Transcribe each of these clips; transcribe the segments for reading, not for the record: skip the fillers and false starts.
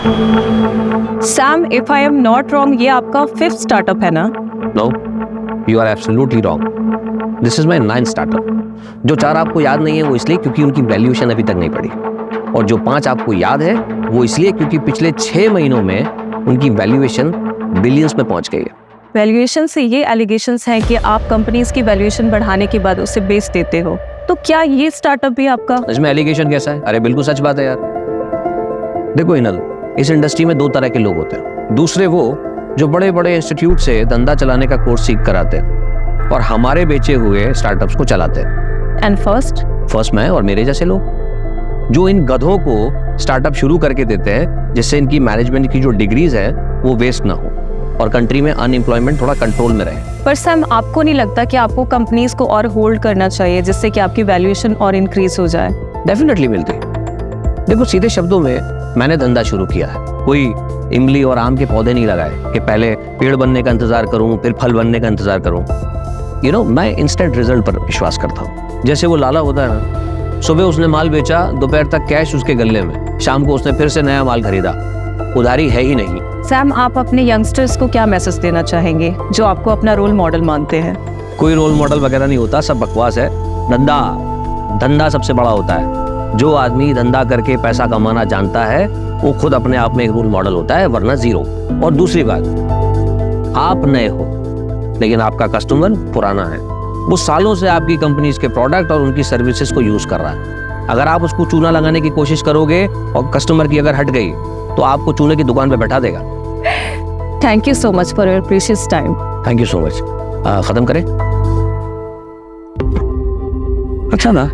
Sam, if I am not wrong, ये आपका 5th startup है ना? No, you are absolutely wrong. This is my 9th startup. जो 4 आपको याद नहीं है वो इसलिए क्योंकि उनकी वैल्यूएशन अभी तक नहीं पड़ी, और जो 5 आपको याद है वो इसलिए क्योंकि पिछले 6 महीनों में उनकी वैल्यूएशन बिलियंस में पहुंच गई है। वैल्यूएशन से ये एलिगेशंस हैं कि आप कंपनीज की वैल्यूएशन बढ़ाने के बाद उसे बेच देते हो, तो क्या ये स्टार्टअप भी आपका? इसमें एलिगेशन कैसा है? अरे बिल्कुल सच बात है यार। देखो इनल, इस इंडस्ट्री में 2 तरह के लोग होते हैं। दूसरे वो जो बड़े बड़े इंस्टीट्यूट से धंधा चलाने का कोर्स सीख कर आते हैं और हमारे बेचे हुए स्टार्टअप्स को चलाते हैं। एंड फर्स्ट मैं और मेरे जैसे लोग जो इन गधों को स्टार्टअप शुरू करके देते हैं जिससे इनकी मैनेजमेंट की जो डिग्रीज है वो वेस्ट ना हो और कंट्री में अनएम्प्लॉयमेंट थोड़ा कंट्रोल में रहे। पर सैम, आपको नहीं लगता कि आपको कंपनीज को और होल्ड करना चाहिए जिससे कि आपकी वैल्यूएशन और इंक्रीज हो जाए? डेफिनेटली मिलती। देखो सीधे शब्दों में मैंने धंधा शुरू किया है, कोई इमली और आम के पौधे नहीं लगाए कि पहले पेड़ बनने का इंतजार करूं फिर फल बनने का इंतजार करूं। मैं इंस्टेंट रिजल्ट पर विश्वास करता हूं। जैसे वो लाला होता है ना, सुबह उसने माल बेचा, दोपहर तक कैश उसके गल्ले में, शाम को उसने फिर से नया माल खरीदा। उधारी है ही नहीं। सैम, आप अपने यंगस्टर्स को क्या मैसेज देना चाहेंगे जो आपको अपना रोल मॉडल मानते हैं? कोई रोल मॉडल वगैरह नहीं होता, सब बकवास है। धंधा सबसे बड़ा होता है। जो आदमी धंधा करके पैसा कमाना जानता है वो खुद अपने आप में एक रोल मॉडल होता है, वरना जीरो। और दूसरी बात, आप नए हो लेकिन आपका कस्टमर पुराना है। वो सालों से आपकी कंपनीज के प्रोडक्ट और उनकी सर्विसेज को यूज कर रहा है। अगर आप उसको चूना लगाने की कोशिश करोगे और कस्टमर की अगर हट गई तो आपको चूने की दुकान पे बैठा देगा। Thank you so much for your precious time. Thank you so much. खत्म करें? अच्छा ना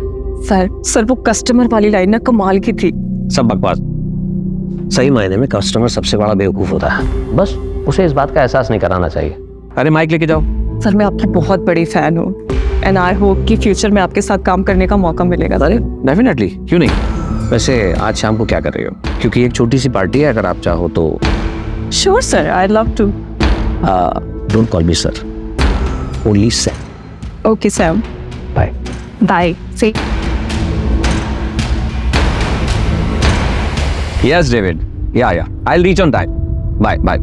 सर वो कस्टमर वाली लाइन ना कमाल की थी। सब बकवास। सही मायने में कस्टमर सबसे बड़ा बेवकूफ होता है, बस उसे इस बात का एहसास नहीं कराना चाहिए। अरे माइक लेके जाओ। सर मैं आपकी बहुत बड़ी फैन हूँ एंड आई होप कि फ्यूचर में आपके साथ काम करने का मौका मिलेगा। अरे डेफिनेटली, क्यों नहीं। वैसे आज शाम को क्या कर रही हो? क्योंकि एक छोटी सी पार्टी है, अगर आप चाहो तो। Sure sir, I love to. Don't call me sir, only Sam. Okay Sam, bye bye. See yes David, yeah I will reach on time. Bye bye.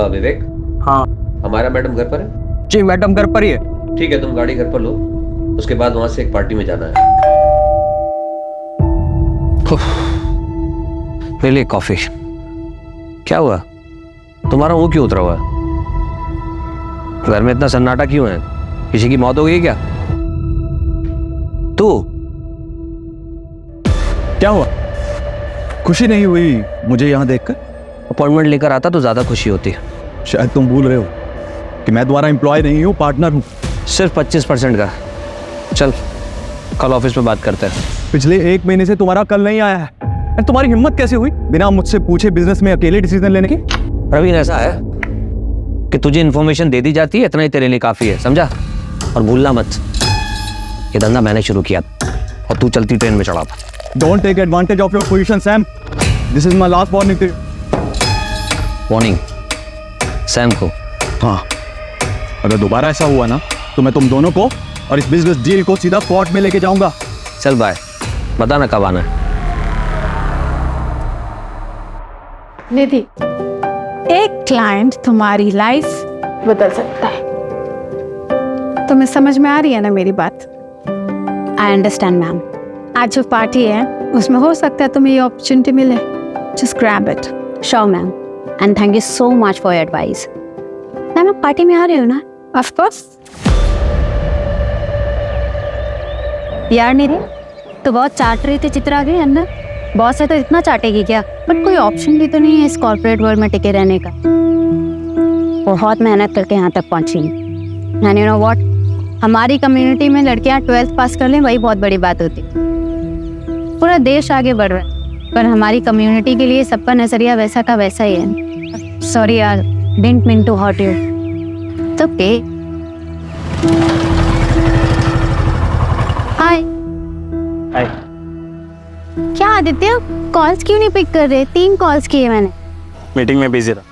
Vivek, हाँ हमारा मैडम घर पर है? जी मैडम घर पर ही है। ठीक है, तुम गाड़ी घर पर लो, उसके बाद वहां से एक पार्टी में जाना है। ले ले कॉफी। क्या हुआ? तुम्हारा मुंह क्यों उतरा हुआ है? घर में इतना सन्नाटा क्यों है? किसी की मौत हो गई क्या? तू क्या हुआ? खुशी नहीं हुई मुझे यहाँ देखकर? अपॉइंटमेंट लेकर आता तो ज्यादा खुशी होती। शायद तुम भूल रहे हो कि मैं तुम्हारा एम्प्लॉय नहीं हूँ, पार्टनर हूँ। सिर्फ 25% का। चल कल ऑफिस में बात करते हैं। पिछले 1 महीने से तुम्हारा कल नहीं आया है। और तुम्हारी हिम्मत कैसे हुई बिना मुझसे पूछे बिजनेस में अकेले डिसीजन लेने की? प्रवीण, ऐसा है कि तुझे इन्फॉर्मेशन दे दी जाती है, इतना ही तेरे लिए काफी है, समझा? और भूलना मत, ये धंधा मैंने शुरू किया और तू चलती ट्रेन में चढ़ा था। Don't take advantage of your position Sam, this is my last warning to you. Warning Sam को? हाँ, अगर दोबारा ऐसा हुआ ना तो मैं तुम दोनों को और इस बिजनेस डील को सीधा कोर्ट में लेके जाऊंगा। चल बाय, बताना कब आना है। निधि, एक क्लाइंट तुम्हारी लाइफ बदल सकता है। तुम्हें समझ में आ रही है ना मेरी बात? I understand ma'am. आज जो पार्टी है उसमें हो सकता है तुम्हें ये अपॉर्चुनिटी मिले। Just grab it. Sure ma'am, and thank you so much for your advice. Ma'am आप पार्टी में आ रहे हो ना? Of course. यार निधि, तो बहुत चाट रही थी चित्रा के अंदर। बॉस है तो इतना चाटेगी क्या? बट कोई ऑप्शन भी तो नहीं है इस कॉर्पोरेट वर्ल्ड में टिके रहने का। बहुत मेहनत करके यहाँ तक पहुँची। एंड यू नो व्हाट, हमारी कम्युनिटी में लड़कियाँ 12th पास कर लें वही बहुत बड़ी बात होती। पूरा देश आगे बढ़ रहा है पर हमारी कम्युनिटी के लिए सबका नजरिया वैसा का वैसा ही है। सॉरी यार, didn't mean to hurt you. It's okay. Hi. Hi. क्या आदित्य, कॉल्स क्यों नहीं पिक कर रहे? 3 कॉल्स किए मैंने। मीटिंग में बिजी था।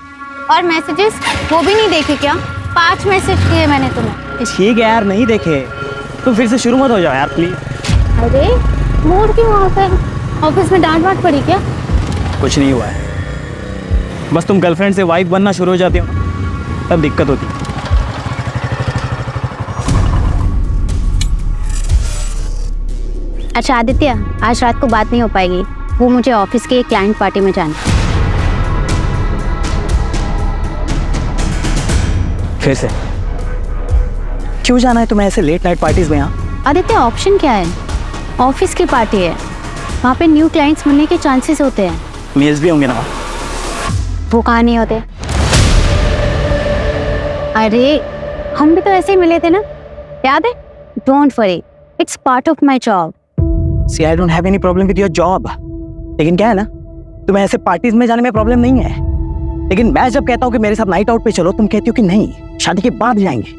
और मैसेजेस वो भी नहीं देखे क्या? 5 मैसेज किए मैंने तुम्हें। ठीक है यार, नहीं देखे तो फिर से शुरू मत हो जाओ यार प्लीज। अरे मूड क्यों ऑफ है? ऑफिस में डांट वाट पड़ी क्या? कुछ नहीं हुआ है, बस तुम गर्लफ्रेंड से वाइफ बनना शुरू हो जाती हो तब दिक्कत होती है। अच्छा आदित्य, आज रात को बात नहीं हो पाएगी, वो मुझे ऑफिस के क्लाइंट पार्टी में जाना है। फिर से क्यों जाना है तुम्हें ऐसे लेट नाइट पार्टीज में? यहाँ आदित्य ऑप्शन क्या है? ऑफिस की पार्टी है, वहाँ पे न्यू क्लाइंट्स मिलने के चांसेस होते हैं। मेल्स भी होंगे ना? वो कहाँ नहीं होते? अरे हम भी तो ऐसे ही मिले थे ना, याद है? Don't worry, it's part of my job. See I don't have any problem with your job, लेकिन क्या है ना, तुम्हें ऐसे पार्टीज में जाने में प्रॉब्लम नहीं है, लेकिन मैं जब कहता हूँ कि मेरे साथ नाइट आउट पे चलो, तुम कहती हो कि नहीं, शादी के बाद जाएंगे।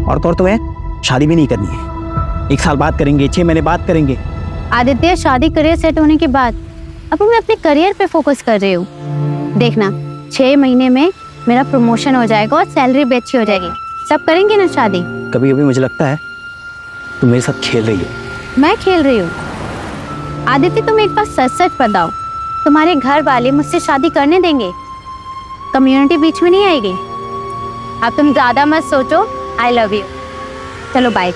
और तो और तुम्हें शादी भी नहीं करनी है, 1 साल बाद करेंगे, 6 महीने बाद करेंगे। आदित्य शादी करियर सेट होने के बाद अब मैं अपने करियर पे फोकस कर रही हूँ। देखना 6 महीने में मेरा प्रमोशन हो जाएगा और सैलरी भी अच्छी हो जाएगी, सब करेंगे ना शादी। कभी कभी मुझे लगता है तुम मेरे साथ खेल रही हो। मैं खेल रही हूँ? आदित्य तुम एक बार सच सच बताओ, तुम्हारे घर वाले मुझसे शादी करने देंगे? कम्युनिटी बीच में नहीं आएगी? अब तुम ज्यादा मत सोचो, आई लव यू। चलो बाय।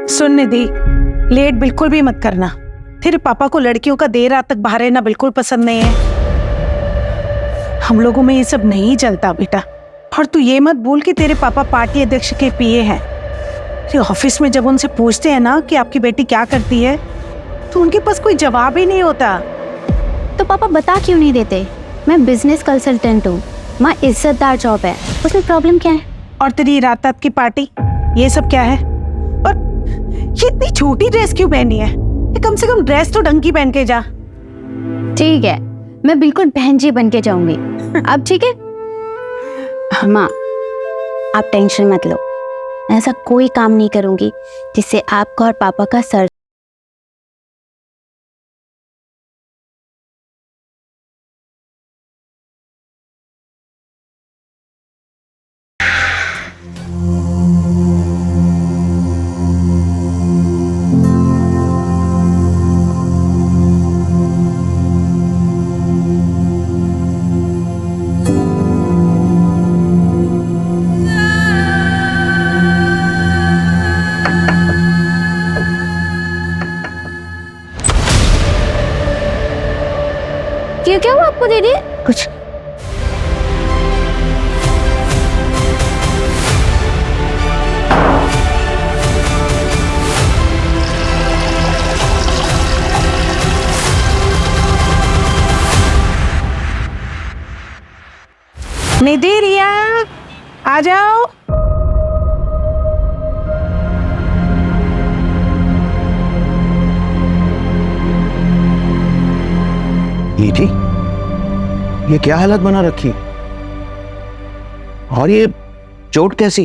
सुन निधि, लेट बिल्कुल भी मत करना। तेरे पापा को लड़कियों का देर रात तक बाहर रहना बिल्कुल पसंद नहीं है। हम लोगों में ये सब नहीं चलता बेटा। और तू ये मत भूल कि तेरे पापा पार्टी अध्यक्ष के पीए हैं। ऑफिस में जब उनसे पूछते हैं ना कि आपकी बेटी क्या करती है, तो उनके पास कोई जवाब ही नहीं होता। तो पापा बता क्यों नहीं देते? मैं बिजनेस कंसल्टेंट हूँ, माँ इज्जतदार जॉब है, उसमें प्रॉब्लम क्या है? और तेरी रात रात की पार्टी, ये सब क्या है? और ये इतनी छोटी ड्रेस क्यों पहनी है? कम से कम ड्रेस तो ढंग की पहन के जा। ठीक है, मैं बिल्कुल बहन जी बन के जाऊंगी। अब ठीक है माँ, आप टेंशन मत लो, ऐसा कोई काम नहीं करूंगी जिससे आपका और पापा का सर। क्या हुआ आपको दीदी? कुछ निधि, रिया आ जाओ। निधि, ये क्या हालत बना रखी? और ये चोट कैसी?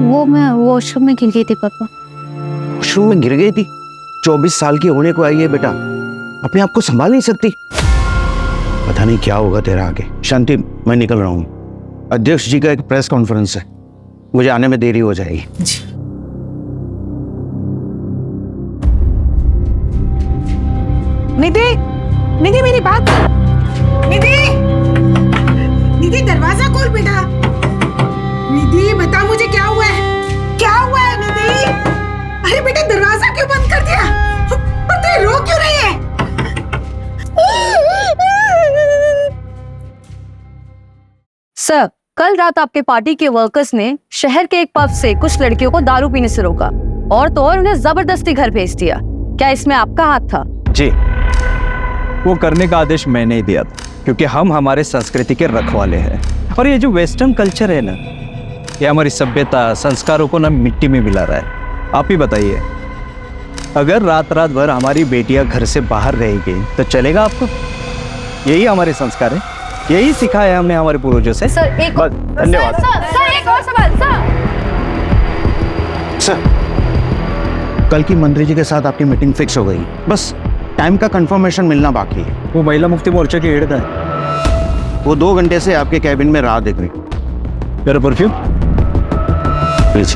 वो मैं वॉशरूम में गिर गई थी पापा। वॉशरूम में गिर गई थी? 24 साल की होने को आई है बेटा, अपने आप को संभाल नहीं सकती। पता नहीं क्या होगा तेरा आगे। शांति, मैं निकल रहा हूँ, अध्यक्ष जी का एक प्रेस कॉन्फ्रेंस है, मुझे आने में देरी हो जाएगी। निधि, निधि मेरी बात। निधि, निधि दरवाजा खोल बेटा। निधि बता मुझे क्या हुआ है? क्या हुआ है निधि? अरे बेटा दरवाजा क्यों बंद कर दिया? और तू रो क्यों रही है? सर, कल रात आपके पार्टी के वर्कर्स ने शहर के एक पब से कुछ लड़कियों को दारू पीने से रोका और तो और उन्हें जबरदस्ती घर भेज दिया। क्या इसमें आपका हाथ था? जी, वो करने का आदेश मैंने ही दिया था, क्योंकि हम हमारे संस्कृति के रखवाले हैं। और ये जो वेस्टर्न कल्चर है ना, ये हमारी सभ्यता संस्कारों को ना मिट्टी में मिला रहा है। आप ही बताइए, अगर रात रात भर हमारी बेटियां घर से बाहर रहेगी तो चलेगा आपको? यही हमारे संस्कार है, यही सिखाया है हमने हमारे पूर्वजों से। सर एक बस, धन्यवाद। सर एक और सवाल। सर, कल की मंत्री जी के साथ आपकी मीटिंग फिक्स हो गई, बस टाइम का कंफर्मेशन मिलना बाकी है। वो महिला मुक्ति मोर्चा की हेड है। वो 2 घंटे से आपके कैबिन में राह देख रही। मेरा परफ्यूम प्लीज।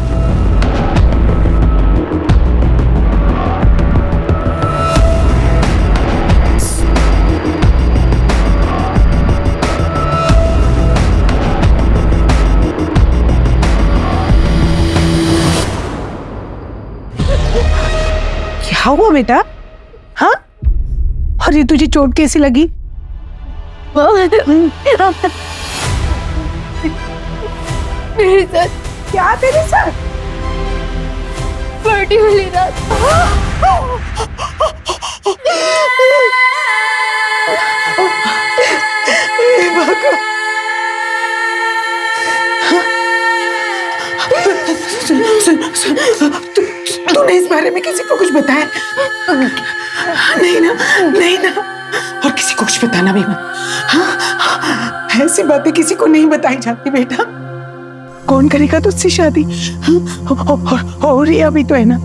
क्या हुआ बेटा? हाँ, अरे तुझे चोट कैसी लगी? मेरे साथ क्या तेरे साथ? पार्टी वाली रात तूने इस बारे में किसी को कुछ बताया? नहीं ना, नहीं ना, और किसी को कुछ बताना भी मत। हाँ, ऐसी बातें किसी को नहीं बताई जाती बेटा। कौन करेगा तुझसे शादी? और ये अभी तो है ना,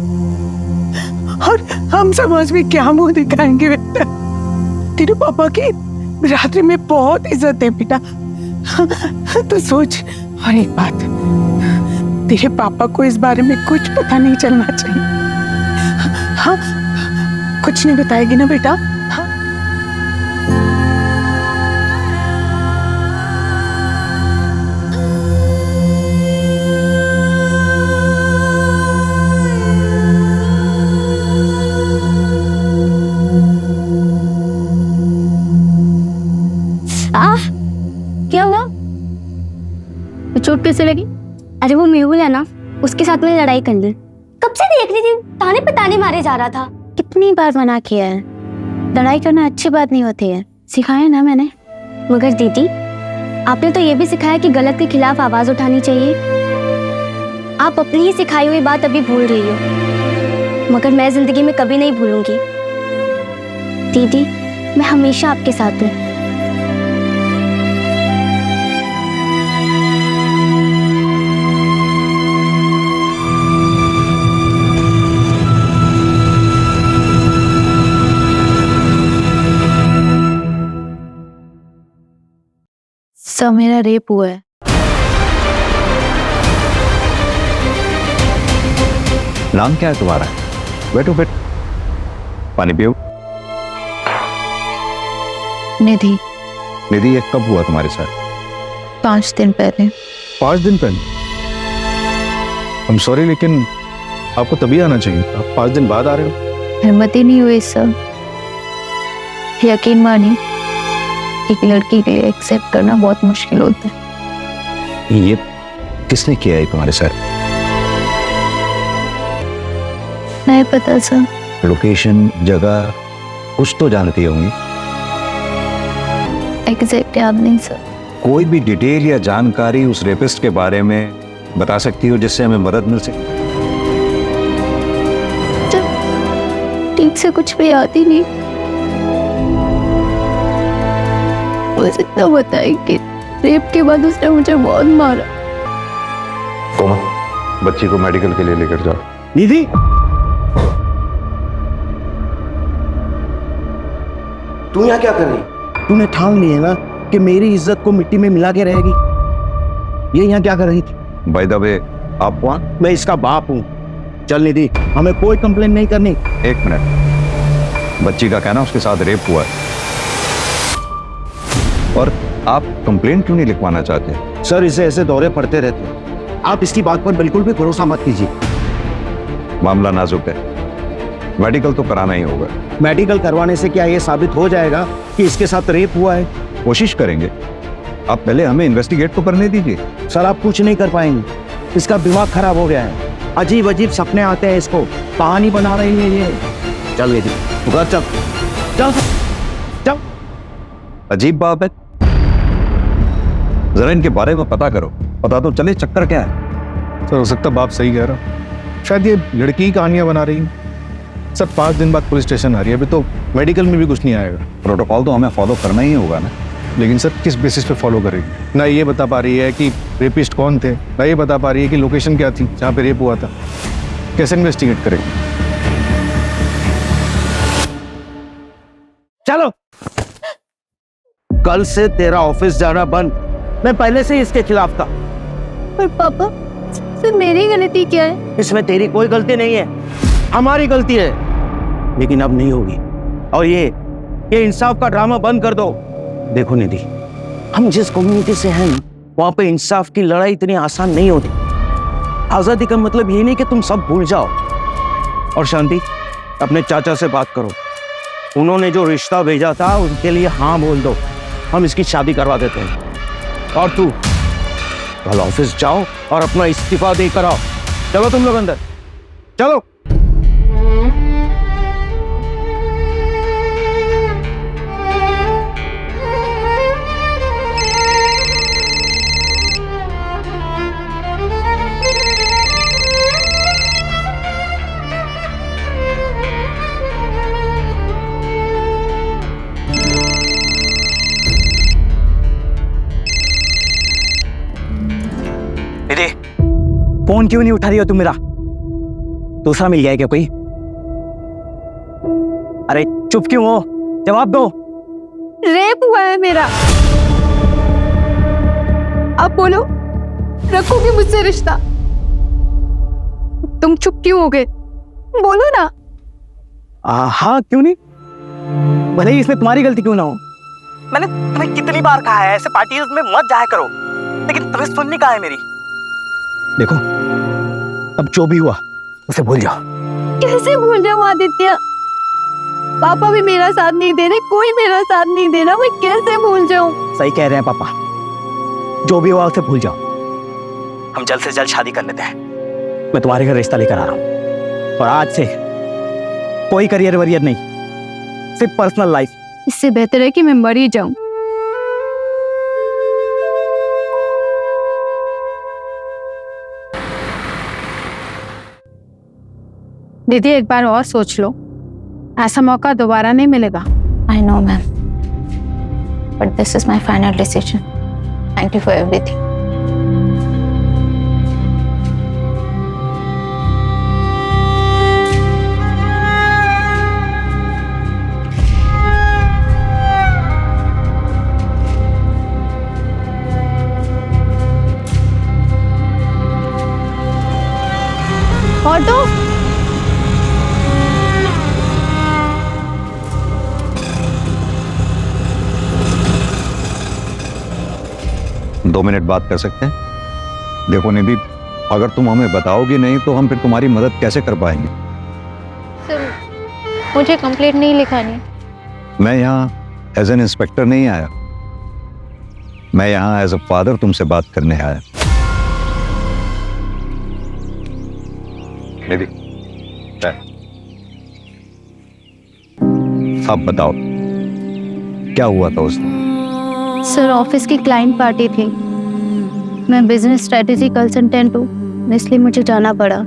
और हम समाज में क्या मुंह दिखाएंगे बेटा? तेरे पापा की रात्रि में बहुत इज्जत है बेटा। तो सोच, और एक बात, तेरे पापा को इस बारे में कुछ पता नहीं चलना चाहिए। हाँ, कुछ नहीं बताएगी ना बेटा? हाँ? क्या हुआ? चोट कैसे लगी? अरे वो मेहुल है ना, उसके साथ मैंने लड़ाई कर ली। कब से देख रही थी, ताने पे ताने मारे जा रहा था। कितनी बार मना किया है, लड़ाई करना अच्छी बात नहीं होती है, सिखाया ना मैंने। मगर दीदी, आपने तो ये भी सिखाया कि गलत के खिलाफ आवाज उठानी चाहिए। आप अपनी ही सिखाई हुई बात अभी भूल रही हो, मगर मैं जिंदगी में कभी नहीं भूलूंगी। दीदी, मैं हमेशा आपके साथ हूँ। सर, मेरा रेप हुआ है। नाम क्या है तुम्हारा? बैठो बैठो, पानी पियो। निधि। निधि, ये कब हुआ तुम्हारे साथ? 5 दिन पहले। 5 दिन पहले? I'm sorry, लेकिन आपको तभी आना चाहिए, आप 5 दिन बाद आ रहे हो। हिम्मत ही नहीं हुई सर। यकीन मानिए, एक लड़की के लिए एक्सेप्ट करना बहुत मुश्किल होता है। ये किसने किया है तुम्हारे साथ? नहीं पता सर। लोकेशन, जगह कुछ तो जानती होंगी। एग्जैक्ट याद नहीं सर। कोई भी डिटेल या जानकारी उस रेपिस्ट के बारे में बता सकती हो जिससे हमें मदद मिल सके? ठीक से कुछ भी याद ही नहीं। बस इतना बताया कि रेप के बाद उसने मुझे बहुत मारा। कोमल, बच्ची को मेडिकल के लिए लेकर जाओ। निधि, तू यहाँ क्या कर रही? तूने ठान ली है ना कि मेरी इज्जत को मिट्टी में मिला के रहेगी। ये यहाँ क्या कर रही थी? बाय द वे, आप कौन? मैं इसका बाप हूँ। चल निधि, हमें कोई कंप्लेन नहीं करनी। 1 मिनट, बच्ची का कहना उसके साथ रेप हुआ है, और आप कंप्लेंट क्यों नहीं लिखवाना चाहते? सर, इसे ऐसे दौरे पड़ते रहते हैं, आप इसकी बात पर बिल्कुल भी भरोसा मत कीजिए। मामला नाजुक है, मेडिकल तो कराना ही होगा। मेडिकल करवाने से क्या ये साबित हो जाएगा कि इसके साथ रेप हुआ है? कोशिश करेंगे, आप पहले हमें इन्वेस्टिगेट तो करने दीजिए। सर, आप कुछ नहीं कर पाएंगे, इसका दिमाग खराब हो गया है, अजीब अजीब सपने आते हैं इसको, कहानी बना रही है ये। चल निधि, तू घर चल, चल चल। अजीब बात है, जरा इनके बारे में पता करो, पता तो चले चक्कर क्या है। सर, हो सकता बाप सही कह रहा हूँ, शायद ये लड़की ही कहानियां बना रही है। सर, 5 दिन बाद पुलिस स्टेशन आ रही है, अभी तो मेडिकल में भी कुछ नहीं आएगा। प्रोटोकॉल तो हमें फॉलो करना ही होगा ना। लेकिन सर, किस बेसिस पे फॉलो करेगी? ना ये बता पा रही है कि रेपिस्ट कौन थे, ना ये बता पा रही है कि लोकेशन क्या थी जहाँ पे रेप हुआ था। कैसे इन्वेस्टिगेट करेगी? चलो। कल से तेरा ऑफिस जाना बंद। मैं पहले से ही इसके खिलाफ था। पर पापा, सर मेरी गलती क्या है? इसमें तेरी कोई गलती नहीं है, हमारी गलती है। लेकिन अब नहीं होगी। और ये इंसाफ का ड्रामा बंद कर दो। देखो निधि, हम जिस कम्युनिटी से हैं ना, वहां पे इंसाफ की लड़ाई इतनी आसान नहीं होती। आजादी का मतलब ये नहीं कि तुम सब भूल जाओ। और शांति, अपने चाचा से बात करो, उन्होंने जो रिश्ता भेजा था उनके लिए हाँ बोल दो, हम इसकी शादी करवा देते हैं। और तू कल ऑफिस जाओ और अपना इस्तीफा देकर आओ। चलो तुम लोग अंदर चलो। दीदी, फोन क्यों नहीं उठा रही हो तुम मेरा? दूसरा मिल गया है क्या कोई? अरे चुप क्यों हो? जवाब दो। रेप हुआ है मेरा। अब बोलो, रखोगे मुझसे रिश्ता? तुम चुप क्यों हो गए? बोलो ना। हाँ, क्यों नहीं? भले ही इसमें तुम्हारी गलती क्यों ना हो। मैंने तुम्हें कितनी बार कहा है ऐसे पार्टीज में मत जाया करो, लेकिन तुम्हें सुननी कहाँ है मेरी? देखो, अब जो भी हुआ उसे भूल जाओ। कैसे भूल जाऊं आदित्य? पापा भी मेरा साथ नहीं दे रहे, कोई मेरा साथ नहीं दे रहा, मैं कैसे भूल जाऊं? सही कह रहे हैं पापा, जो भी हुआ उसे भूल जाओ। हम जल्द से जल्द शादी कर लेते हैं। मैं तुम्हारे घर रिश्ता लेकर आ रहा हूँ, और आज से कोई करियर वरियर नहीं, सिर्फ पर्सनल लाइफ। इससे बेहतर है कि मैं मर ही जाऊं। दीदी, एक बार और सोच लो, ऐसा मौका दोबारा नहीं मिलेगा। I know, ma'am. But this is my final decision. Thank you for everything. Auto. 2 minute बात कर सकते हैं? देखो निधि, अगर तुम हमें बताओगी नहीं तो हम फिर तुम्हारी मदद कैसे कर पाएंगे? सर, मुझे कंप्लेंट नहीं लिखानी। मैं यहाँ एज एन इंस्पेक्टर नहीं आया, मैं यहाँ एज अ फादर तुमसे बात करने आया। निधि, अब बताओ क्या हुआ था उस दिन? सर, ऑफिस की क्लाइंट पार्टी थी। मैं बिजनेस स्ट्रेटेजी कंसल्टेंट हूँ, इसलिए मुझे जाना पड़ा।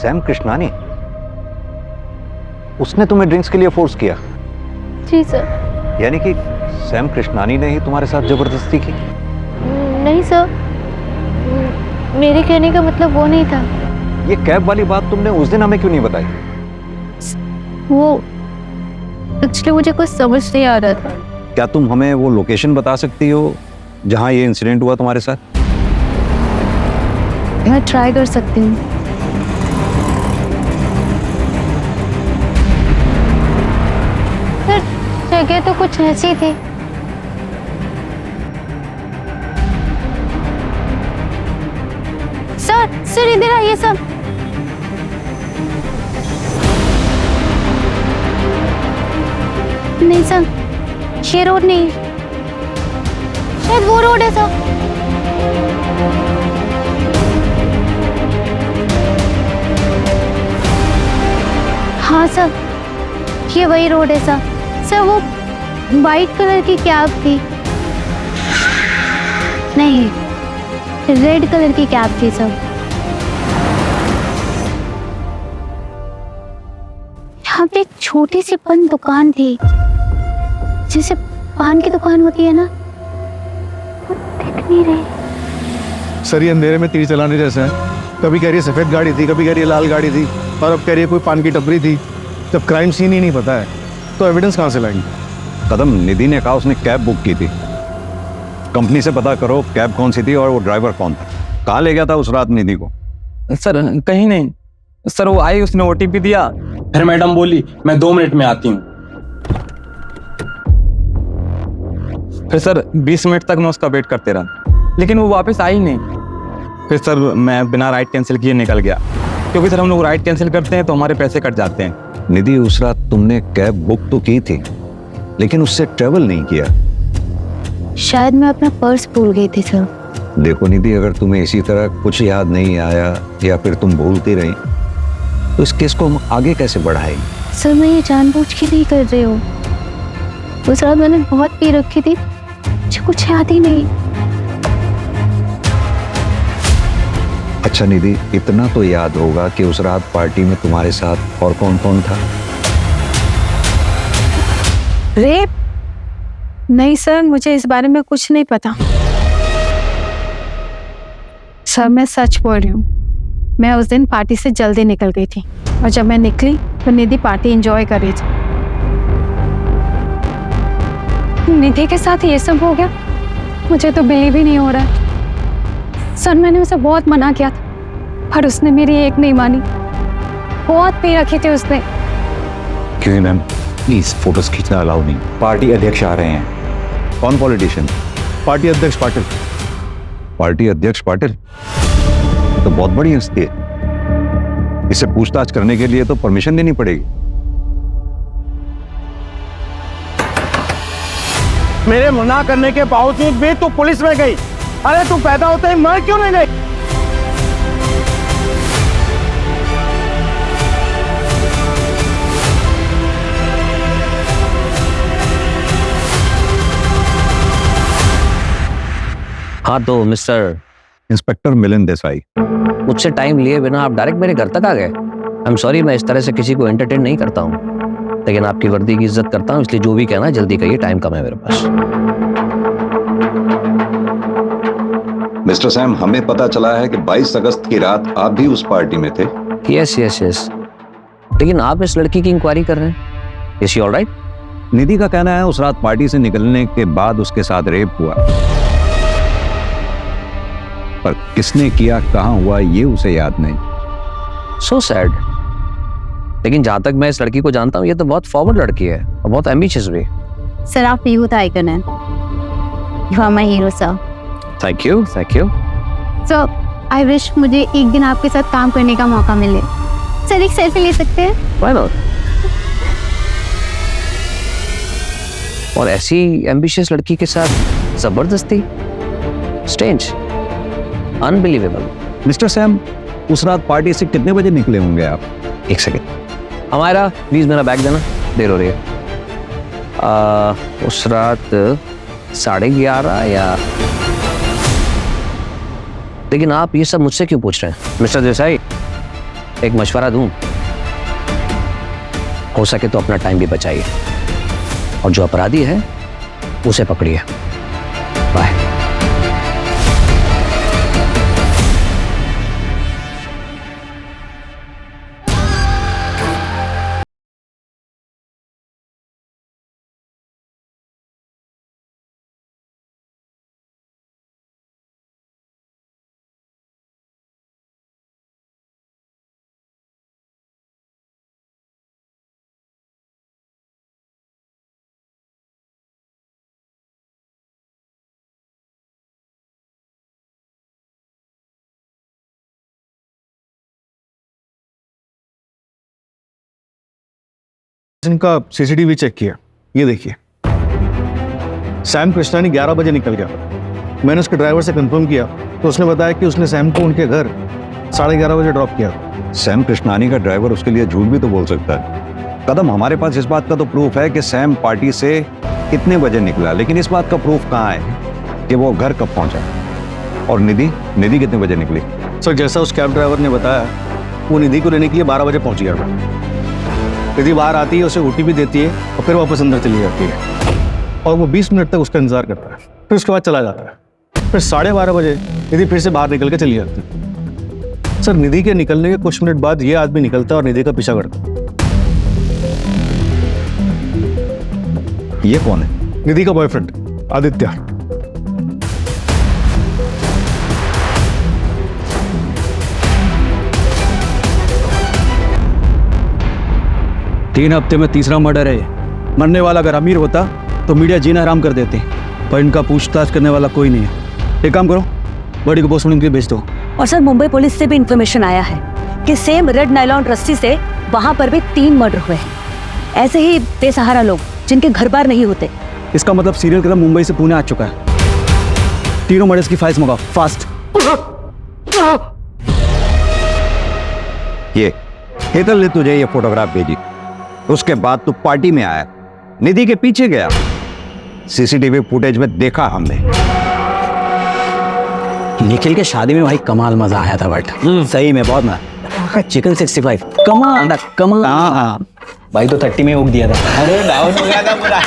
सैम कृष्णानी, उसने तुम्हें ड्रिंक्स के लिए फोर्स किया? जी सर। यानी कि सैम कृष्णानी ने ही तुम्हारे साथ जबरदस्ती की? नहीं सर, मेरे कहने का मतलब वो नहीं था। ये कैब वाली बात तुमने उस दिन हमें क्यों नहीं बताई? वो एक्चुअली मुझे कुछ समझ नहीं आ रहा था। क्या तुम हमें वो लोकेशन बता सकती हो जहां ये इंसिडेंट हुआ तुम्हारे साथ? मैं ट्राई कर सकती हूँ। सर, जगह तो कुछ ऐसी थी। सर इधर आइए सर। नहीं सर, ये रोड नहीं, शायद वो रोड है सर। हाँ सर, ये वही रोड है सर। सर वो वाइट कलर की कैब थी, नहीं रेड कलर की कैब थी सर। यहाँ पे एक छोटी सी पान दुकान थी, जैसे पान की दुकान होती है ना, वो दिख नहीं रही। सर ये अंधेरे में तीर चलाने जैसा है। कभी कह रही है सफेद गाड़ी थी, कभी कह रही है लाल गाड़ी थी, और अब कह रही है कोई पान की टपरी थी। जब क्राइम सीन ही नहीं पता है तो एविडेंस कहाँ से लाएंगे? कदम, निधि ने कहा उसने कैब बुक की थी। कंपनी से पता करो कैब कौन सी थी और वो ड्राइवर कौन था। कहाँ ले गया था उस रात निधि को? सर कहीं नहीं सर, वो आई, उसने ओटीपी दिया, फिर मैडम बोली मैं 2 मिनट में आती हूँ। फिर सर 20 मिनट तक मैं उसका वेट करते रहा, लेकिन वो वापस आई नहीं। फिर सर मैं बिना राइड कैंसिल किए निकल गया, क्योंकि सर हम लोग राइड कैंसिल करते हैं तो हमारे पैसे कट जाते हैं। निधि, उस रात तुमने कैब बुक तो की थी लेकिन उससे ट्रेवल नहीं किया। शायद मैं अपना पर्स भूल गई थी सर। देखो निधि, अगर तुम्हें इसी तरह कुछ याद नहीं आया या फिर तुम भूलती रही तो इस केस को हम आगे कैसे बढ़ाएंगे? सर मैं ये जानबूझ के नहीं कर रही हूँ। उस रात मैंने बहुत पी रखी थी, मुझे कुछ याद ही नहीं। अच्छा निधि, इतना तो याद होगा कि उस रात पार्टी में तुम्हारे साथ और कौन कौन था? रेप? नहीं सर, मुझे इस बारे में कुछ नहीं पता। सर मैं सच बोल रही हूँ, मैं उस दिन पार्टी से जल्दी निकल गई थी, और जब मैं निकली तो निधि पार्टी एंजॉय कर रही थी। निधि के साथ ये सब हो गया, मुझे तो बिलीव ही नहीं हो रहा है। सर मैंने उसे बहुत मना किया था, पर उसने मेरी एक नहीं मानी। बहुत पी रखी थी उसने। क्यों मैम, प्लीज फोटोज खींचना अलाउ नहीं। पार्टी अध्यक्ष आ रहे हैं। कौन पॉलिटिशियन? पार्टी अध्यक्ष पाटिल। पार्टी अध्यक्ष पाटिल तो बहुत बड़ी हस्ती है, इसे पूछताछ करने के लिए तो परमिशन लेनी पड़ेगी। मेरे मना करने के बावजूद भी तू पुलिस में गई। अरे तू पैदा होते ही मर क्यों नहीं गई? हाँ तो मिस्टर इंस्पेक्टर मिलिंद देसाई, मुझसे टाइम लिए बिना आप डायरेक्ट मेरे घर तक आ गए। आई एम सॉरी, मैं इस तरह से किसी को एंटरटेन नहीं करता हूँ, लेकिन आपकी वर्दी की इज्जत करता हूँ, इसलिए जो भी कहना है जल्दी कहिए, टाइम कम है मेरे पास। मिस्टर सैम, हमें पता चला है कि 22 अगस्त की रात आप भी उस पार्टी में थे। यस यस यस, लेकिन आप इस लड़की की इंक्वायरी कर रहे हैं। Is she all right? Nidhi का कहना है उस रात पार्टी से निकलने के बाद उसके साथ रेप हुआ, पर किसने किया, कहां हुआ, ये उसे याद नहीं। So sad. लेकिन जहां तक मैं इस लड़की को जानता हूँ, ये तो बहुत फॉरवर्ड लड़की है और बहुत एम्बिशियस भी। सर आप यूथ आइकन हैं, you are my hero sir. Thank you thank you. Sir I wish मुझे एक दिन आपके साथ काम करने का मौका मिले। सर एक सेल्फी ले सकते हैं? Why not? और ऐसी एम्बिशियस लड़की के साथ जबरदस्ती, स्ट्रेंज, अनबिलीवेबल। मिस्टर सैम, उस रात पार्टी से कितने बजे निकले होंगे आप? एक सेकेंड, हमारा प्लीज मेरा बैग देना, देर हो रही है। उस रात 11:30 या, लेकिन आप ये सब मुझसे क्यों पूछ रहे हैं मिस्टर देसाई? एक मशवरा दूं, हो सके तो अपना टाइम भी बचाइए और जो अपराधी है उसे पकड़िए। बाय। इनका सीसीटीवी चेक किया, ये देखिए सैम कृष्णानी 11 बजे निकल गया। मैंने उसके ड्राइवर से कंफर्म किया तो उसने बताया कि उसने सैम को उनके घर 11:30 बजे ड्रॉप किया। सैम कृष्णानी का ड्राइवर उसके लिए झूठ भी तो बोल सकता है। कदम, हमारे पास इस बात का तो प्रूफ है कि सैम पार्टी से कितने बजे निकला, लेकिन इस बात का प्रूफ कहाँ है कि वो घर कब पहुंचा। और निधि कितने बजे निकली? सर जैसा उस कैब ड्राइवर ने बताया, वो निधि को लेने के लिए 12 बजे पहुंच गया था। निधि बाहर आती है, उसे ओटीपी देती है और फिर वापस अंदर चली जाती है और वो 20 मिनट तक उसका इंतजार करता है, फिर उसके बाद चला जाता है। फिर 12:30 बजे निधि फिर से बाहर निकल के चली जाती है। सर निधि के निकलने के कुछ मिनट बाद ये आदमी निकलता है और निधि का पीछा करता है। ये कौन है? निधि का बॉयफ्रेंड आदित्य। 3 हफ्ते में तीसरा मर्डर है ये। मरने वाला अगर अमीर होता तो मीडिया जीना हराम कर देते, पर इनका पूछताछ करने वाला कोई नहीं है। एक काम करो, बॉडी को पोस्टमार्टम के लिए भेज दो। और सर मुंबई पुलिस से भी इंफॉर्मेशन आया है कि सेम रेड नायलॉन रस्सी से वहां पर भी 3 मर्डर हुए हैं। ऐसे ही बेसहारा लोग जिनके घर बार नहीं होते। इसका मतलब सीरियल किलर मुंबई से पुणे आ चुका है। तीनों मर्डर्स की फाइल्स मंगाओ फास्ट। ये हेतल ने तुझे ये फोटोग्राफ भेजी, उसके बाद तू पार्टी में आया, निधि के पीछे गया। सीसीटीवी फुटेज में देखा हमने। निखिल के शादी में भाई कमाल मजा आया था, बट सही में बहुत मजा। चिकन 65 कमाल। हाँ भाई तो 30 में उग दिया था। अरे डाउन हो गया था पूरा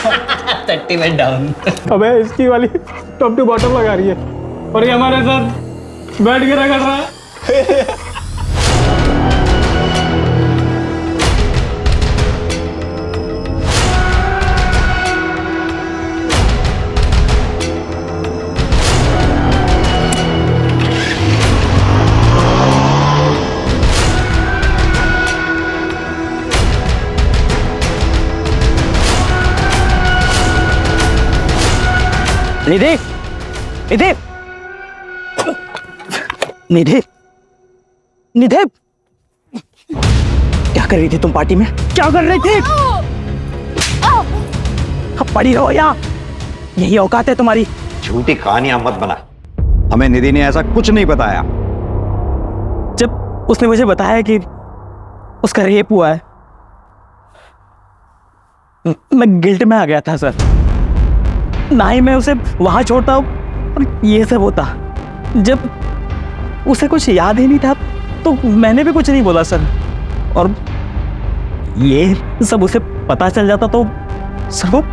30 में डाउन। अबे इसकी वाली टॉप टू बॉटम लगा रही है और ये हमारे साथ बैठ के रगड़ रहा है। निधि, निधि, निधि, निधि, क्या कर रही थी तुम पार्टी में? क्या कर रही थी? अब पड़ी रहो यहाँ, यही औकात है तुम्हारी। झूठी कहानियां मत बना, हमें निधि ने ऐसा कुछ नहीं बताया। जब उसने मुझे बताया कि उसका रेप हुआ है, मैं गिल्ट में आ गया था सर। ना ही मैं उसे वहां छोड़ता हूं और ये सब होता। जब उसे कुछ याद ही नहीं था तो मैंने भी कुछ नहीं बोला सर, और ये सब उसे पता चल जाता तो सर वो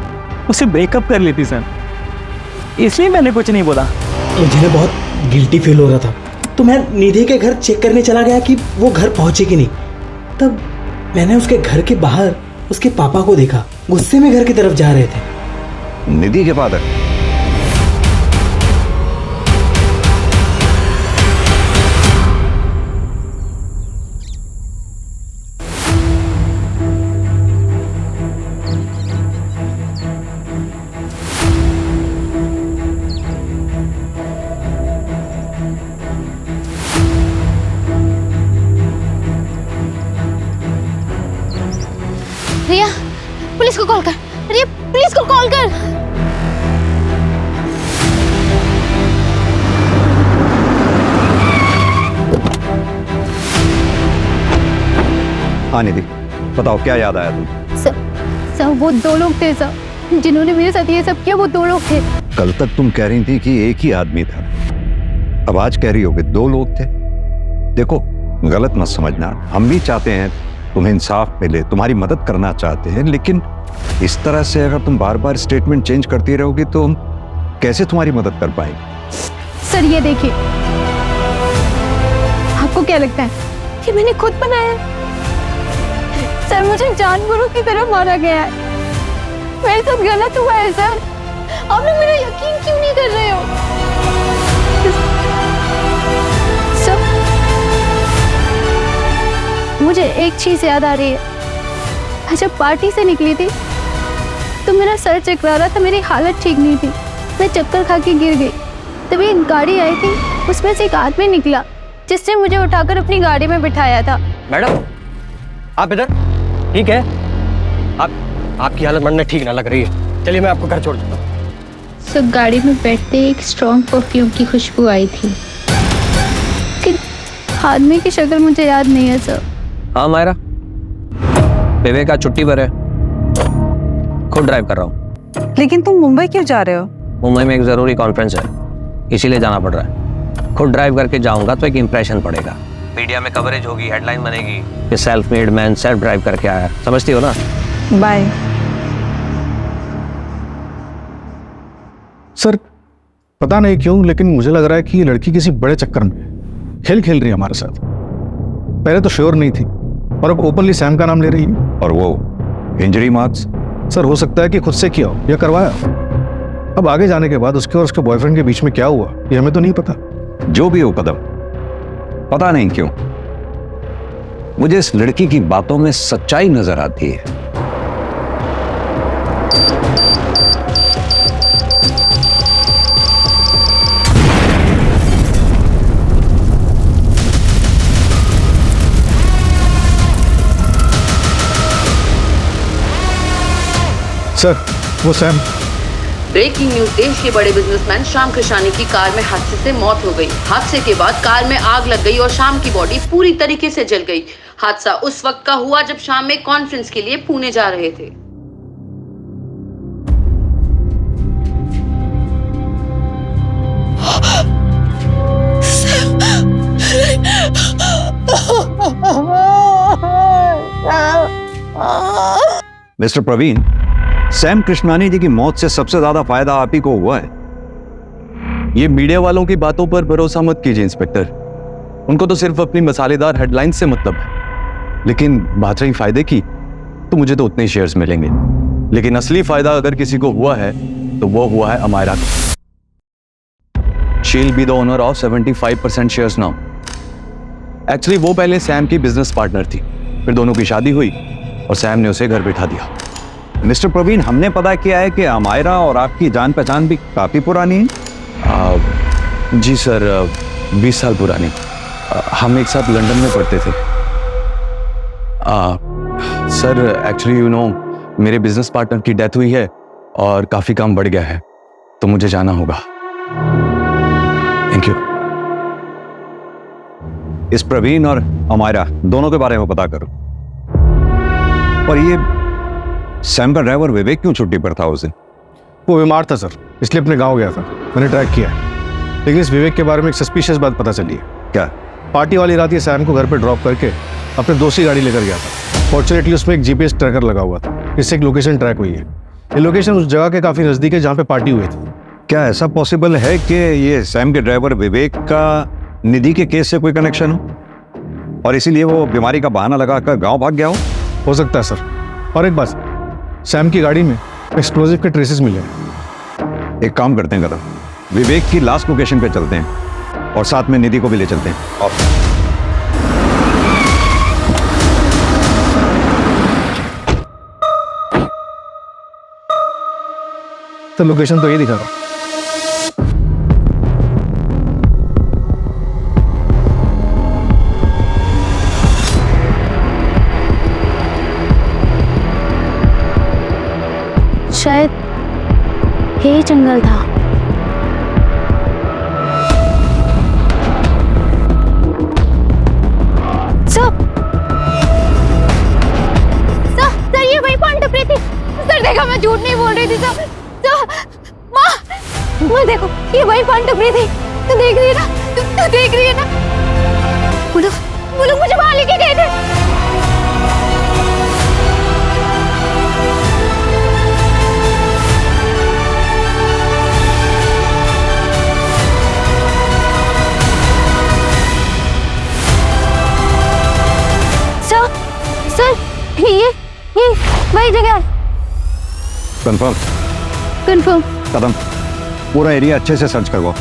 उसे ब्रेकअप कर लेती सर, इसलिए मैंने कुछ नहीं बोला। मुझे बहुत गिल्टी फील हो रहा था, तो मैं निधि के घर चेक करने चला गया कि वो घर पहुंचे कि नहीं। तब मैंने उसके घर के बाहर उसके पापा को देखा, गुस्से में घर की तरफ जा रहे थे। निधि के फादर? रिया, पुलिस को कॉल कर। रिया, पुलिस को कॉल कर। हाँ निधि, बताओ क्या याद आया तुम? सर वो 2 लोग थे सर, जिन्होंने मेरे साथ ये सब किया। वो 2 लोग थे। कल तक तुम कह रही थी कि एक ही आदमी था, अब आज कह रही हो कि 2 लोग थे। देखो, गलत मत समझना, हम भी चाहते हैं तुम्हें इंसाफ मिले, तुम्हारी मदद करना चाहते हैं, लेकिन इस तरह से अगर तुम बार बार स्टेटमेंट चेंज करती रहोगी तो हम कैसे तुम्हारी मदद कर पाएंगे? सर ये देखिए, आपको क्या लगता है कि मैंने खुद बनाया? सर मुझे जानवरों की तरह मारा गया है, मेरे साथ गलत हुआ है सर। आप लोग मेरा यकीन क्यों नहीं कर रहे हो? सर मुझे एक चीज याद आ रही है, मैं जब पार्टी से निकली थी तो मेरा सर चकरा रहा था, मेरी हालत ठीक नहीं थी, मैं चक्कर खा के गिर गई। तभी एक गाड़ी आई थी, उसमें से एक आदमी निकला जिसने मुझे उठाकर अपनी गाड़ी में बिठाया था। मैडम आप इधर ठीक है? आपकी हालत मन में ठीक ना लग रही है, चलिए मैं आपको घर छोड़ देता हूँ। सब गाड़ी में बैठते एक स्ट्रॉन्ग परफ्यूम की खुशबू आई थी, कि आदमी की शक्ल मुझे याद नहीं है सर। हाँ मायरा, विवेक आज छुट्टी पर है, खुद ड्राइव कर रहा हूँ। लेकिन तुम मुंबई क्यों जा रहे हो? मुंबई में एक जरूरी कॉन्फ्रेंस है, इसीलिए जाना पड़ रहा है। खुद ड्राइव करके जाऊंगा तो एक इंप्रेशन पड़ेगा, मीडिया में कवरेज होगी, हेडलाइन बनेगी कि self made man self drive करके आया, समझती हो ना? बाय। सर पता नहीं क्यों, लेकिन मुझे लग रहा है कि ये लड़की किसी बड़े चक्कर में खेल रही है हमारे साथ। पहले तो श्योर नहीं थी और अब ओपनली सैम का नाम ले रही है। और वो इंजरी मार्क्स? सर हो सकता है कि खुद से किया हो या करवाया हो। अब आगे जाने के बाद उसके और उसके बॉयफ्रेंड के बीच में क्या हुआ ये हमें तो नहीं पता। जो भी हो कदम, पता नहीं क्यों मुझे इस लड़की की बातों में सच्चाई नजर आती है। सर वो सैम। ब्रेकिंग न्यूज, देश के बड़े बिजनेसमैन श्याम कृष्णानी की कार में हादसे से मौत हो गई। हादसे के बाद कार में आग लग गई और श्याम की बॉडी पूरी तरीके से जल गई। हादसा उस वक्त का हुआ जब श्याम एक कॉन्फ्रेंस के लिए पुणे जा रहे थे। मिस्टर प्रवीण, सैम कृष्णानी जी की मौत से सबसे ज्यादा फायदा आप ही को हुआ है। ये मीडिया वालों की बातों पर भरोसा मत कीजिए इंस्पेक्टर, उनको तो सिर्फ अपनी मसालेदार हेडलाइन से मतलब है। लेकिन बात रही फायदे की, तो मुझे तो उतने शेयर्स मिलेंगे, लेकिन असली फायदा अगर किसी को हुआ है तो वो हुआ है अमायरा को। She will be the owner of 75% shares now. Actually वो पहले सैम की बिजनेस पार्टनर थी, फिर दोनों की शादी हुई और सैम ने उसे घर बिठा दिया। मिस्टर प्रवीण, हमने पता किया है कि अमायरा और आपकी जान पहचान भी काफी पुरानी है। जी सर, 20 साल पुरानी। हम एक साथ लंदन में पढ़ते थे। सर एक्चुअली यू नो, मेरे बिजनेस पार्टनर की डेथ हुई है और काफी काम बढ़ गया है, तो मुझे जाना होगा। Thank you. इस प्रवीण और अमायरा दोनों के बारे में पता करो। और ये सैम का ड्राइवर विवेक क्यों छुट्टी पर था उस दिन? वो बीमार था सर, इसलिए अपने गांव गया था। मैंने ट्रैक किया है, लेकिन इस विवेक के बारे में एक सस्पिशियस बात पता चली है। क्या? पार्टी वाली रात ये सैम को घर पे ड्रॉप करके अपने दोस्त की गाड़ी लेकर गया था। फॉर्चुनेटली उसमें एक जीपीएस ट्रैकर लगा हुआ था, इससे एक लोकेशन ट्रैक हुई है। ये लोकेशन उस जगह के काफी नजदीक है जहाँ पे पार्टी हुई थी। क्या ऐसा पॉसिबल है कि ये सैम के ड्राइवर विवेक का निधि के केस से कोई कनेक्शन हो और इसीलिए वो बीमारी का बहाना लगाकर गांव भाग गया हो सकता है सर। और एक बात, सैम की गाड़ी में एक्सप्लोजिव के ट्रेसेस मिले हैं। एक काम करते हैं, कदम विवेक की लास्ट लोकेशन पे चलते हैं और साथ में निधि को भी ले चलते हैं। और तो लोकेशन तो ये दिखा रहा। शायद यही जंगल था। सर ये वही पॉइंट टपरी थी। सर देखा, मैं झूठ नहीं बोल रही थी सर। माँ देखो, ये वही पॉइंट टपरी थी। तू देख रही है ना? तू देख रही है ना? बोलो वो लोग मुझे वहां लेके गए थे। सर ये वही जगह है। कंफर्म? कंफर्म। कदम, पूरा एरिया अच्छे से सर्च करवाओ।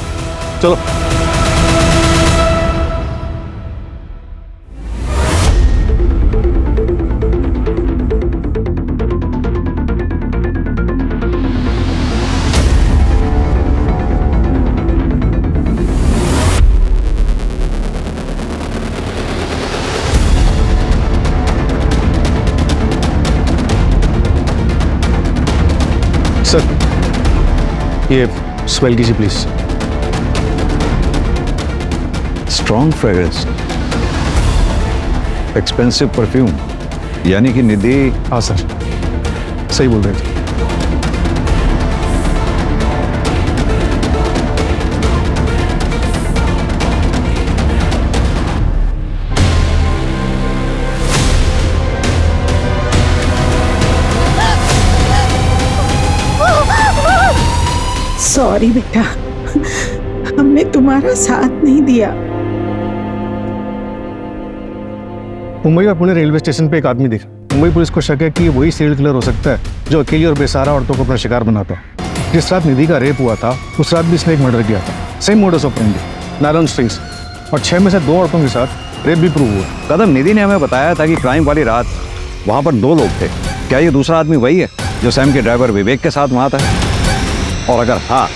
चलो। सर, ये स्मेल कीजिए please. Strong fragrance, expensive perfume, यानी कि निधि। हाँ सर, सही बोल रहे थे। सॉरी बेटा, हमने तुम्हारा साथ नहीं दिया। मुंबई और पुणे रेलवे स्टेशन पे एक आदमी दिखा। मुंबई पुलिस को शक है कि वही सीरियल किलर हो सकता है जो अकेली और बेसहारा औरतों को अपना शिकार बनाता है। जिस रात निधि का रेप हुआ था उस रात भी इसने एक मर्डर किया था, same modus operandi, nylon strings, और 6 में से 2 औरतों के साथ रेप भी प्रूव हुआ। कदम, निधि ने हमें बताया था कि क्राइम वाली रात वहां पर 2 लोग थे। क्या ये दूसरा आदमी वही है जो सैम के ड्राइवर विवेक के साथ वहां था? और अगर हाँ,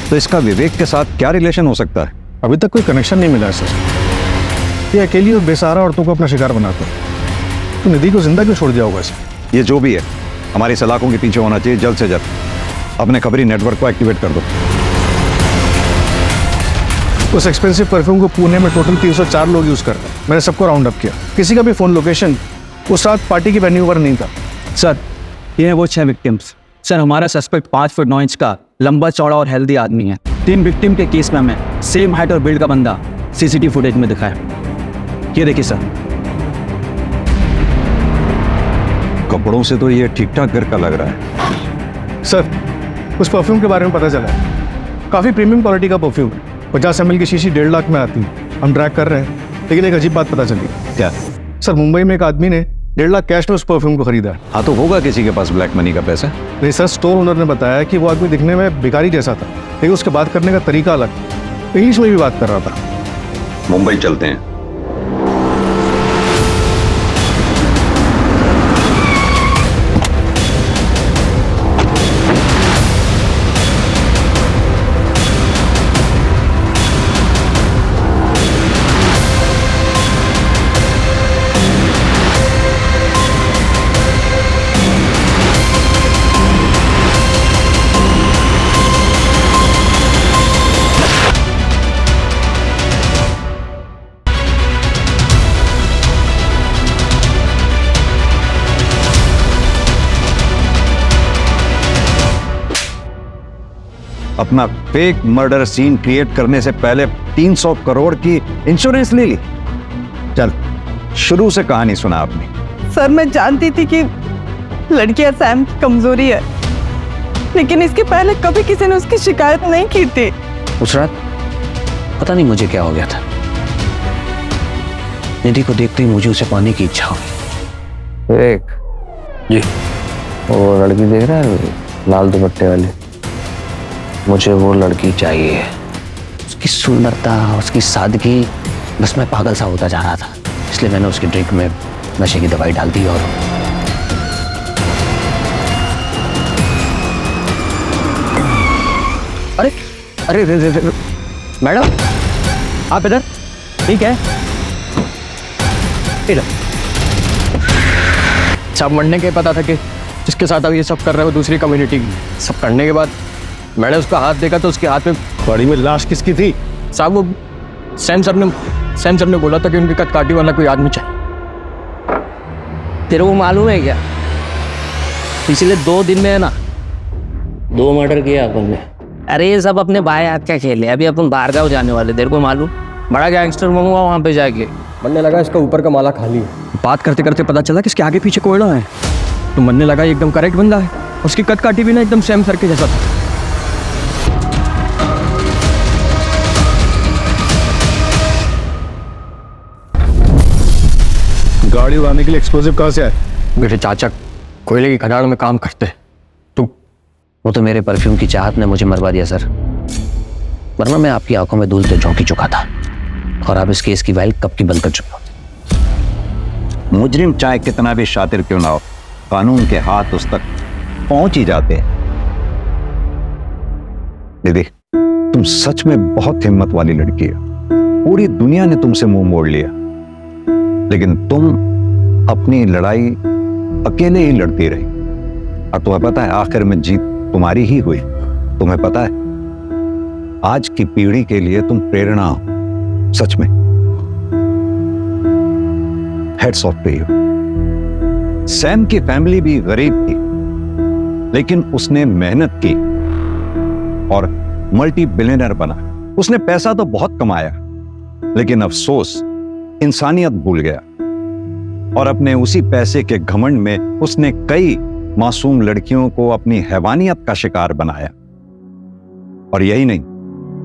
तो इसका विवेक के साथ क्या रिलेशन हो सकता है? अभी तक कोई कनेक्शन नहीं मिला है सर। ये अकेली और बेसहारा औरतों को अपना शिकार बनाता है, तो निधि को जिंदा क्यों छोड़ दिया होगा इसे? ये जो भी है, हमारी सलाखों के पीछे होना चाहिए जल्द से जल्द। अपने खबरी नेटवर्क को एक्टिवेट कर दो। उस एक्सपेंसिव परफ्यूम को पुणे में टोटल 304 लोग यूज कर रहे हैं। मैंने सबको राउंड अप किया, किसी का भी फोन लोकेशन उस रात पार्टी की वेन्यू पर नहीं था। सर, ये है वो 6 विक्टिम्स। सर, हमारा सस्पेक्ट 5 फुट 9 इंच का लंबा चौड़ा और हेल्दी आदमी है। 3 विक्टिम के केस में हमें सेम हाइट और बिल्ड का बंदा सीसीटीवी फुटेज में दिखा है। ये देखिए सर। कपड़ों से तो ये ठीक ठाक घर का लग रहा है। सर, उस परफ्यूम के बारे में पता चला है, काफ़ी प्रीमियम क्वालिटी का परफ्यूम है। 50 ml की शीशी 1.5 लाख में आती है। हम ट्रैक कर रहे हैं, लेकिन एक अजीब बात पता चली। क्या? सर, मुंबई में एक आदमी ने 1.5 लाख कैश में उस परफ्यूम को खरीदा है। हाँ, तो होगा किसी के पास ब्लैक मनी का पैसा। नहीं सर, स्टोर ओनर ने बताया कि वो आदमी दिखने में भिखारी जैसा था, लेकिन उसके बात करने का तरीका अलग, इंग्लिश में भी बात कर रहा था। मुंबई चलते हैं। अपना फेक मर्डर सीन क्रिएट करने से पहले 300 करोड़ की इंश्योरेंस ले ली। चल, शुरू से कहानी सुना आपने। सर, मैं जानती थी कि लड़कियां सैम की कमजोरी है, लेकिन इसके पहले कभी किसी ने उसकी शिकायत नहीं की थी। उस रात पता नहीं मुझे क्या हो गया था, निधि को देखते ही मुझे उसे पाने की इच्छा हुई। एक जी, वो लड़की देख रहा है लाल दुपट्टे वाली, मुझे वो लड़की चाहिए। उसकी सुंदरता, उसकी सादगी, बस मैं पागल सा होता जा रहा था। इसलिए मैंने उसकी ड्रिंक में नशे की दवाई डाल दी। और अरे अरे रे, रे, रे, मैडम, आप इधर? ठीक है, इधर। सब मरने के पता था कि जिसके साथ अब ये सब कर रहे हो दूसरी कम्युनिटी की। सब करने के बाद मैंने उसका हाथ देखा तो उसके हाथ में गाड़ी में लाश किसकी थी? साहब, वो सैम सर ने बोला था कि उनकी कटकाटी वाला कोई आदमी चाहिए। तेरे को मालूम है क्या, पिछले 2 दिन में है ना 2 मर्डर किया अपन ने। अरे ये सब अपने बाएं हाथ का खेल है। अभी अपन बाहर गाँव जाने वाले, तेरे को मालूम? बड़ा गैंगस्टर बनूंगा वहाँ पे जाके। बनने लगा इसका ऊपर का माला खाली है। बात करते करते पता चला कि इसके आगे पीछे कोयला है, तो मनने लगा ये एकदम करेक्ट बंदा है। उसकी कद काटी भी ना एकदम सैम सर के जैसा था। गाड़ी उड़ाने के लिए एक्सप्लोसिव कहाँ से आए? मेरे चाचा कोयले की खदान में काम करते। वो तो मेरे परफ्यूम की चाहत ने मुझे मरवा दिया सर, वरना मैं आपकी आंखों में धूल तो झोंक ही चुका था और आप इस केस की फाइल कब की बंद कर चुके हो। मुजरिम चाहे कितना भी शातिर क्यों ना हो, कानून के हाथ उस तक पहुंच ही जाते हैं। दीदी, तुम सच में बहुत हिम्मत वाली लड़की हो। पूरी दुनिया ने तुमसे मुंह मोड़ लिया, लेकिन तुम अपनी लड़ाई अकेले ही लड़ती रही। और तुम्हें पता है आखिर में जीत तुम्हारी ही हुई। तुम्हें पता है आज की पीढ़ी के लिए तुम प्रेरणा हो, सच में। Heads off to you. Sam की फैमिली भी गरीब थी, लेकिन उसने मेहनत की और मल्टी बिलियनर बना। उसने पैसा तो बहुत कमाया, लेकिन अफसोस इंसानियत भूल गया और अपने उसी पैसे के घमंड में उसने कई मासूम लड़कियों को अपनी हैवानियत का शिकार बनाया। और यही नहीं,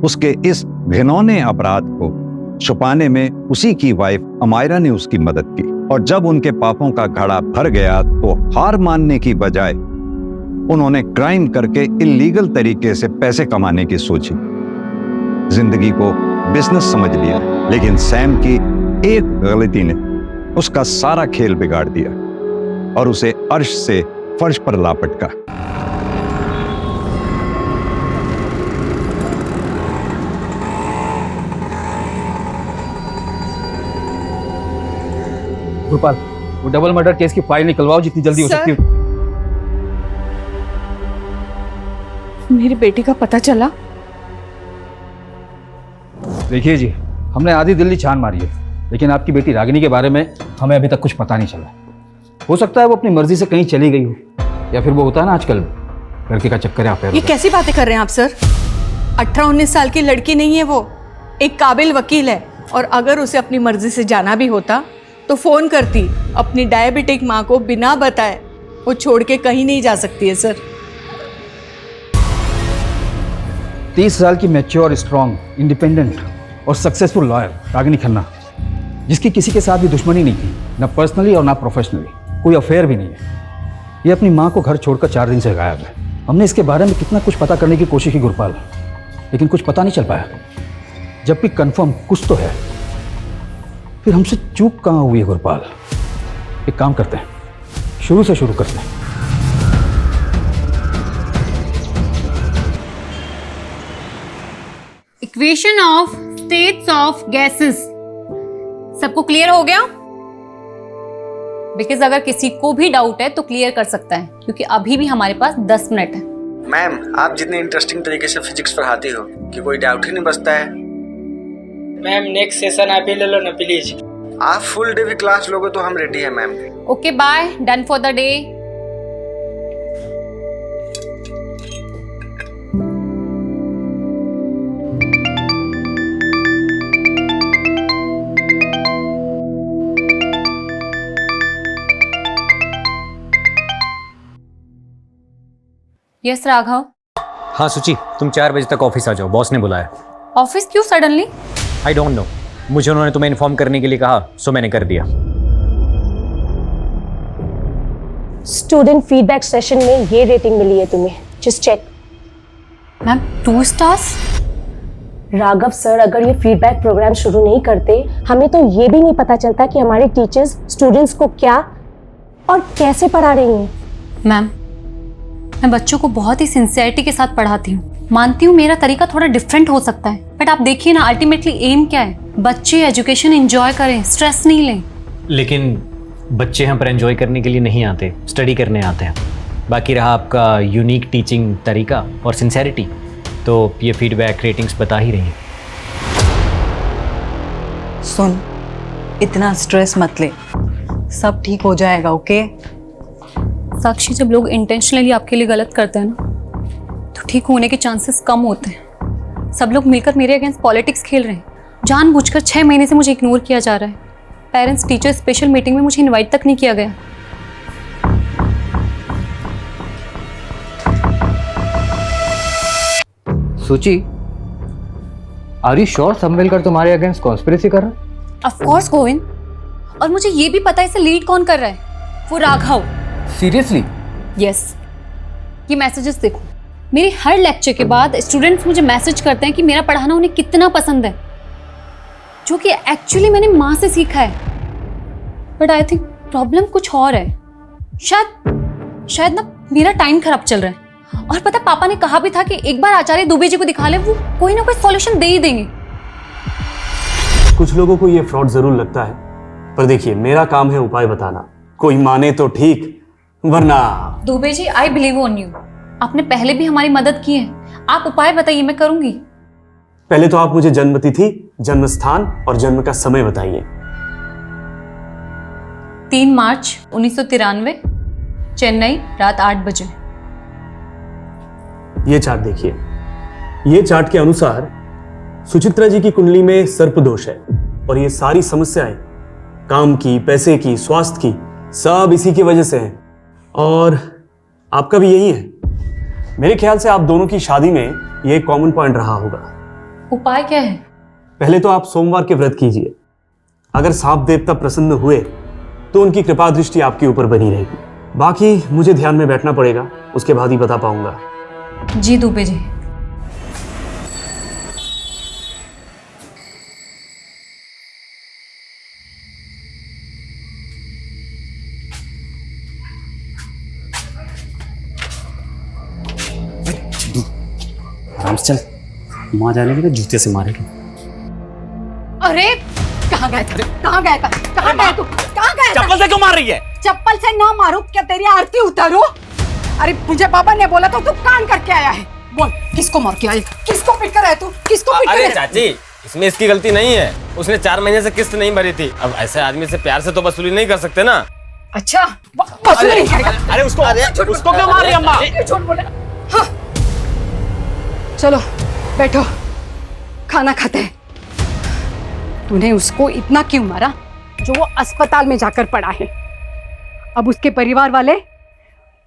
उसके इस घिनौने अपराध को छुपाने में उसी की वाइफ अमायरा ने उसकी मदद की। और जब उनके पापों का घड़ा भर गया तो हार मानने की बजाय उन्होंने क्राइम करके इलीगल तरीके से पैसे कमाने की सोची। जिंदगी को बिजनेस समझ लिया, लेकिन सैम की एक गलती ने उसका सारा खेल बिगाड़ दिया और उसे अर्श से फर्श पर लापटका। गोपाल, वो डबल मर्डर केस की फाइल निकलवाओ जितनी जल्दी हो सकती हो। मेरी बेटी का पता चला? देखिए जी, हमने आधी दिल्ली छान मारी है, लेकिन आपकी बेटी रागिनी के बारे में हमें अभी तक कुछ पता नहीं चला। हो सकता है वो अपनी मर्जी से कहीं चली गई हो, या फिर वो होता है ना आजकल लड़के का चक्कर है। ये कैसी बातें कर रहे हैं आप सर? 18-19 साल की लड़की नहीं है वो, एक काबिल वकील है। और अगर उसे अपनी मर्जी से जाना भी होता तो फोन करती। अपनी डायबिटिक माँ को बिना बताए वो छोड़ के कहीं नहीं जा सकती है सर। 30 साल की मैच्योर, स्ट्रांग, इंडिपेंडेंट और सक्सेसफुल लॉयर रागिनी खन्ना, जिसकी किसी के साथ भी दुश्मनी नहीं थी, ना पर्सनली और ना प्रोफेशनली, कोई अफेयर भी नहीं है। ये अपनी माँ को घर छोड़कर 4 दिन से गायब है। हमने इसके बारे में कितना कुछ पता करने की कोशिश की गुरपाल, लेकिन कुछ पता नहीं चल पाया। जब भी कंफर्म कुछ तो है, फिर हमसे चूक कहाँ हुई है गुरपाल? एक काम करते हैं, शुरू से शुरू करते हैं। Equation of states of gases सबको क्लियर हो गया? बिकॉज अगर किसी को भी डाउट है तो क्लियर कर सकता है, क्योंकि अभी भी हमारे पास 10 मिनट है। मैम, आप जितने इंटरेस्टिंग तरीके से फिजिक्स पढ़ाती हो कि कोई डाउट ही नहीं बचता है। मैम नेक्स्ट सेशन आप ही ले लो ना प्लीज। आप फुल डे भी क्लास लोगे तो हम रेडी हैं ma'am. Okay bye, done for the day. Yes Raghav. हाँ सुची, तुम 4 बजे तक ऑफिस आ जाओ, बॉस ने बुलाया। ऑफिस क्यों सडनली? आई डोंट नो, मुझे उन्होंने तुम्हें इन्फॉर्म करने के लिए कहा, सो मैंने कर दिया। स्टूडेंट फीडबैक सेशन में ये रेटिंग मिली है तुम्हें, just check. Ma'am 2 stars? Raghav sir अगर ये फीडबैक प्रोग्राम शुरू नहीं करते, हमें तो ये भी नहीं पता चलता कि हमारे टीचर्स स्टूडेंट्स को क्या और कैसे पढ़ा रही हैं। मैम, मैं बच्चों को बहुत ही सिंसियरिटी के साथ पढ़ाती हूँ। मानती हूँ मेरा तरीका थोड़ा डिफरेंट हो सकता है, बट आप देखिए ना, अल्टीमेटली एम क्या है? बच्चे एजुकेशन एंजॉय करें, स्ट्रेस नहीं लें। लेकिन बच्चे यहाँ पर एंजॉय करने के लिए नहीं आते, स्टडी करने आते हैं। बाकी रहा आपका यूनिक टीचिंग तरीका और सिंसेरिटी, तो ये फीडबैक रेटिंग्स बता ही रही हैं। सुन, इतना स्ट्रेस मत ले, सब ठीक हो जाएगा। ओके साक्षी, जब लोग इंटेंशनली आपके लिए गलत करते हैं ना, तो ठीक होने के चांसेस कम होते हैं। सब लोग मिलकर मेरे अगेंस्ट पॉलिटिक्स खेल रहे हैं, जानबूझकर 6 महीने से मुझे इग्नोर किया जा रहा है। पेरेंट्स टीचर स्पेशल मीटिंग में मुझे इनवाइट तक नहीं किया गया। सुची, आर यू श्योर सम्मेलकर तुम्हारे अगेंस्ट कॉन्स्पिरेसी कर रहा है? ऑफ कोर्स गोविंद, और मुझे ये भी पता है इसे लीड कौन कर रहा है, वो राघव। सीरियसली? यस। ये मैसेजेस देखो, मेरे हर लेक्चर के बाद स्टूडेंट्स मुझे मैसेज करते हैं कि मेरा पढ़ाना उन्हें कितना पसंद है, जो कि एक्चुअली मैंने माँ से सीखा है। बट आई थिंक प्रॉब्लम कुछ और है। शायद ना मेरा टाइम खराब चल रहा है। और पता, पापा ने कहा भी था कि एक बार आचार्य दुबे जी को दिखा ले, वो कोई ना कोई सॉल्यूशन दे ही देंगे। कुछ लोगों को ये फ्रॉड जरूर लगता है, पर देखिए मेरा काम है उपाय बताना। कोई माने तो ठीक, वरना। Dubey ji, I believe on you. आपने पहले भी हमारी मदद की है, आप उपाय बताइए, मैं करूंगी। पहले तो आप मुझे जन्म तिथि, जन्म स्थान और जन्म का समय बताइए। 3 मार्च 1993, चेन्नई, रात 8 बजे। ये चार्ट देखिए। ये चार्ट के अनुसार सुचित्रा जी की कुंडली में सर्प दोष है, और ये सारी समस्याएं काम की, पैसे की, स्वास्थ्य की, सब इसी की वजह से हैं। और आपका भी यही है। मेरे ख्याल से आप दोनों की शादी में ये एक कॉमन पॉइंट रहा होगा। उपाय क्या है? पहले तो आप सोमवार के व्रत कीजिए। अगर सांप देवता प्रसन्न हुए तो उनकी कृपा दृष्टि आपके ऊपर बनी रहेगी। बाकी मुझे ध्यान में बैठना पड़ेगा, उसके बाद ही बता पाऊंगा। जी दुबे जी। आराम से चल, माँ जाने के जूते से मारेगी। अरे कहाँ गया था? कहाँ गया था? कहाँ गया तू? कहाँ गया था? चप्पल से क्यों मार रही है? चप्पल से ना मारो, क्या तेरी आरती उतारो? अरे मुझे पापा ने बोला तो तू कान करके आया है। बोल, किसको मार के आया? किसको पीट कर आया तू? किसको पीट कर आया? अरे चाची, इसमें इसकी गलती नहीं है। उसने 4 महीने से किस्त नहीं भरी थी। अब ऐसे आदमी से प्यार से तो वसूली नहीं कर सकते ना। अच्छा, वसूली नहीं करेगा? अरे उसको क्यों मार रही है अम्मा? झूठ बोला। हाँ। चलो बैठो, खाना खाते हैं। तूने उसको इतना क्यों मारा जो वो अस्पताल में जाकर पड़ा है? अब उसके परिवार वाले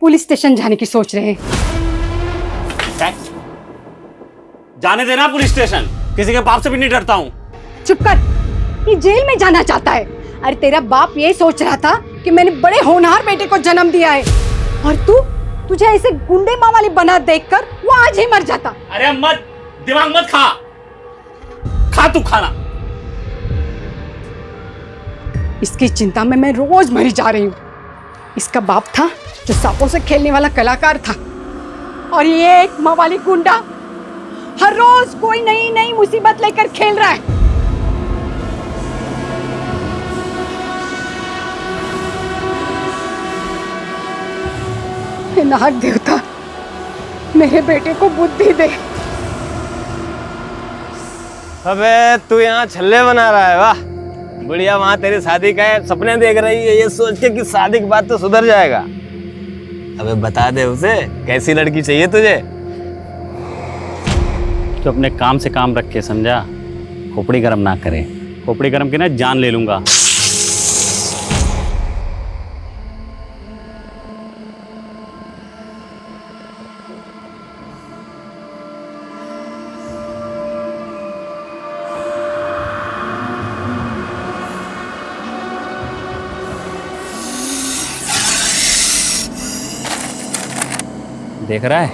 पुलिस स्टेशन जाने की सोच रहे हैं। जाने देना पुलिस स्टेशन, किसी के बाप से भी नहीं डरता हूँ। चुप कर, ये जेल में जाना चाहता है। अरे तेरा बाप ये सोच रहा था कि मैंने बड़े होनहार बेटे को जन्म दिया है, और तुझे ऐसे गुंडे माँ वाली बना देखकर वो आज ही मर जाता। अरे मत दिमाग मत खा तू खाना। इसकी चिंता में मैं रोज मरी जा रही हूँ। इसका बाप था जो सांपों से खेलने वाला कलाकार था, और ये एक माँ वाली गुंडा हर रोज कोई नई नई मुसीबत लेकर खेल रहा है। हे नाग देवता, मेरे बेटे को बुद्धि दे। अबे तू यहाँ छल्ले बना रहा है? वाह बढ़िया। वहाँ तेरी शादी का सपने देख रही है, ये सोच के कि शादी के बाद तो सुधर जाएगा। अबे बता दे उसे, कैसी लड़की चाहिए तुझे? तो अपने काम से काम रख के, समझा? खोपड़ी गरम ना करे। खोपड़ी गरम की ना जान ले लूंगा। देख रहा है,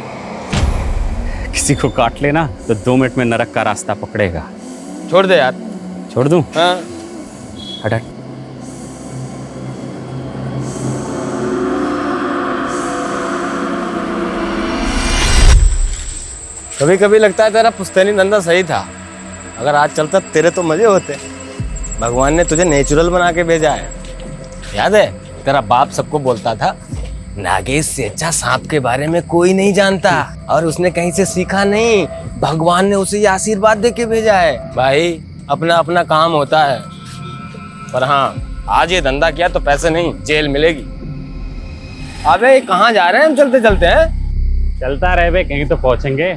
किसी को काट लेना तो 2 मिनट में नरक का रास्ता पकड़ेगा। छोड़ दे यार। छोड़ दूं? हाँ। हट हट। कभी कभी लगता है तेरा पुश्तैनी धंधा सही था। अगर आज चलता तेरे तो मजे होते। भगवान ने तुझे नेचुरल बना के भेजा है। याद है तेरा बाप सबको बोलता था, नागेश से अच्छा सांप के बारे में कोई नहीं जानता, और उसने कहीं से सीखा नहीं, भगवान ने उसे ये आशीर्वाद दे के भेजा है। भाई अपना अपना काम होता है, पर हाँ आज ये धंधा किया तो पैसे नहीं, जेल मिलेगी। अबे कहाँ जा रहे हैं हम चलते चलते हैं? चलता रहे बे, कहीं तो पहुंचेंगे।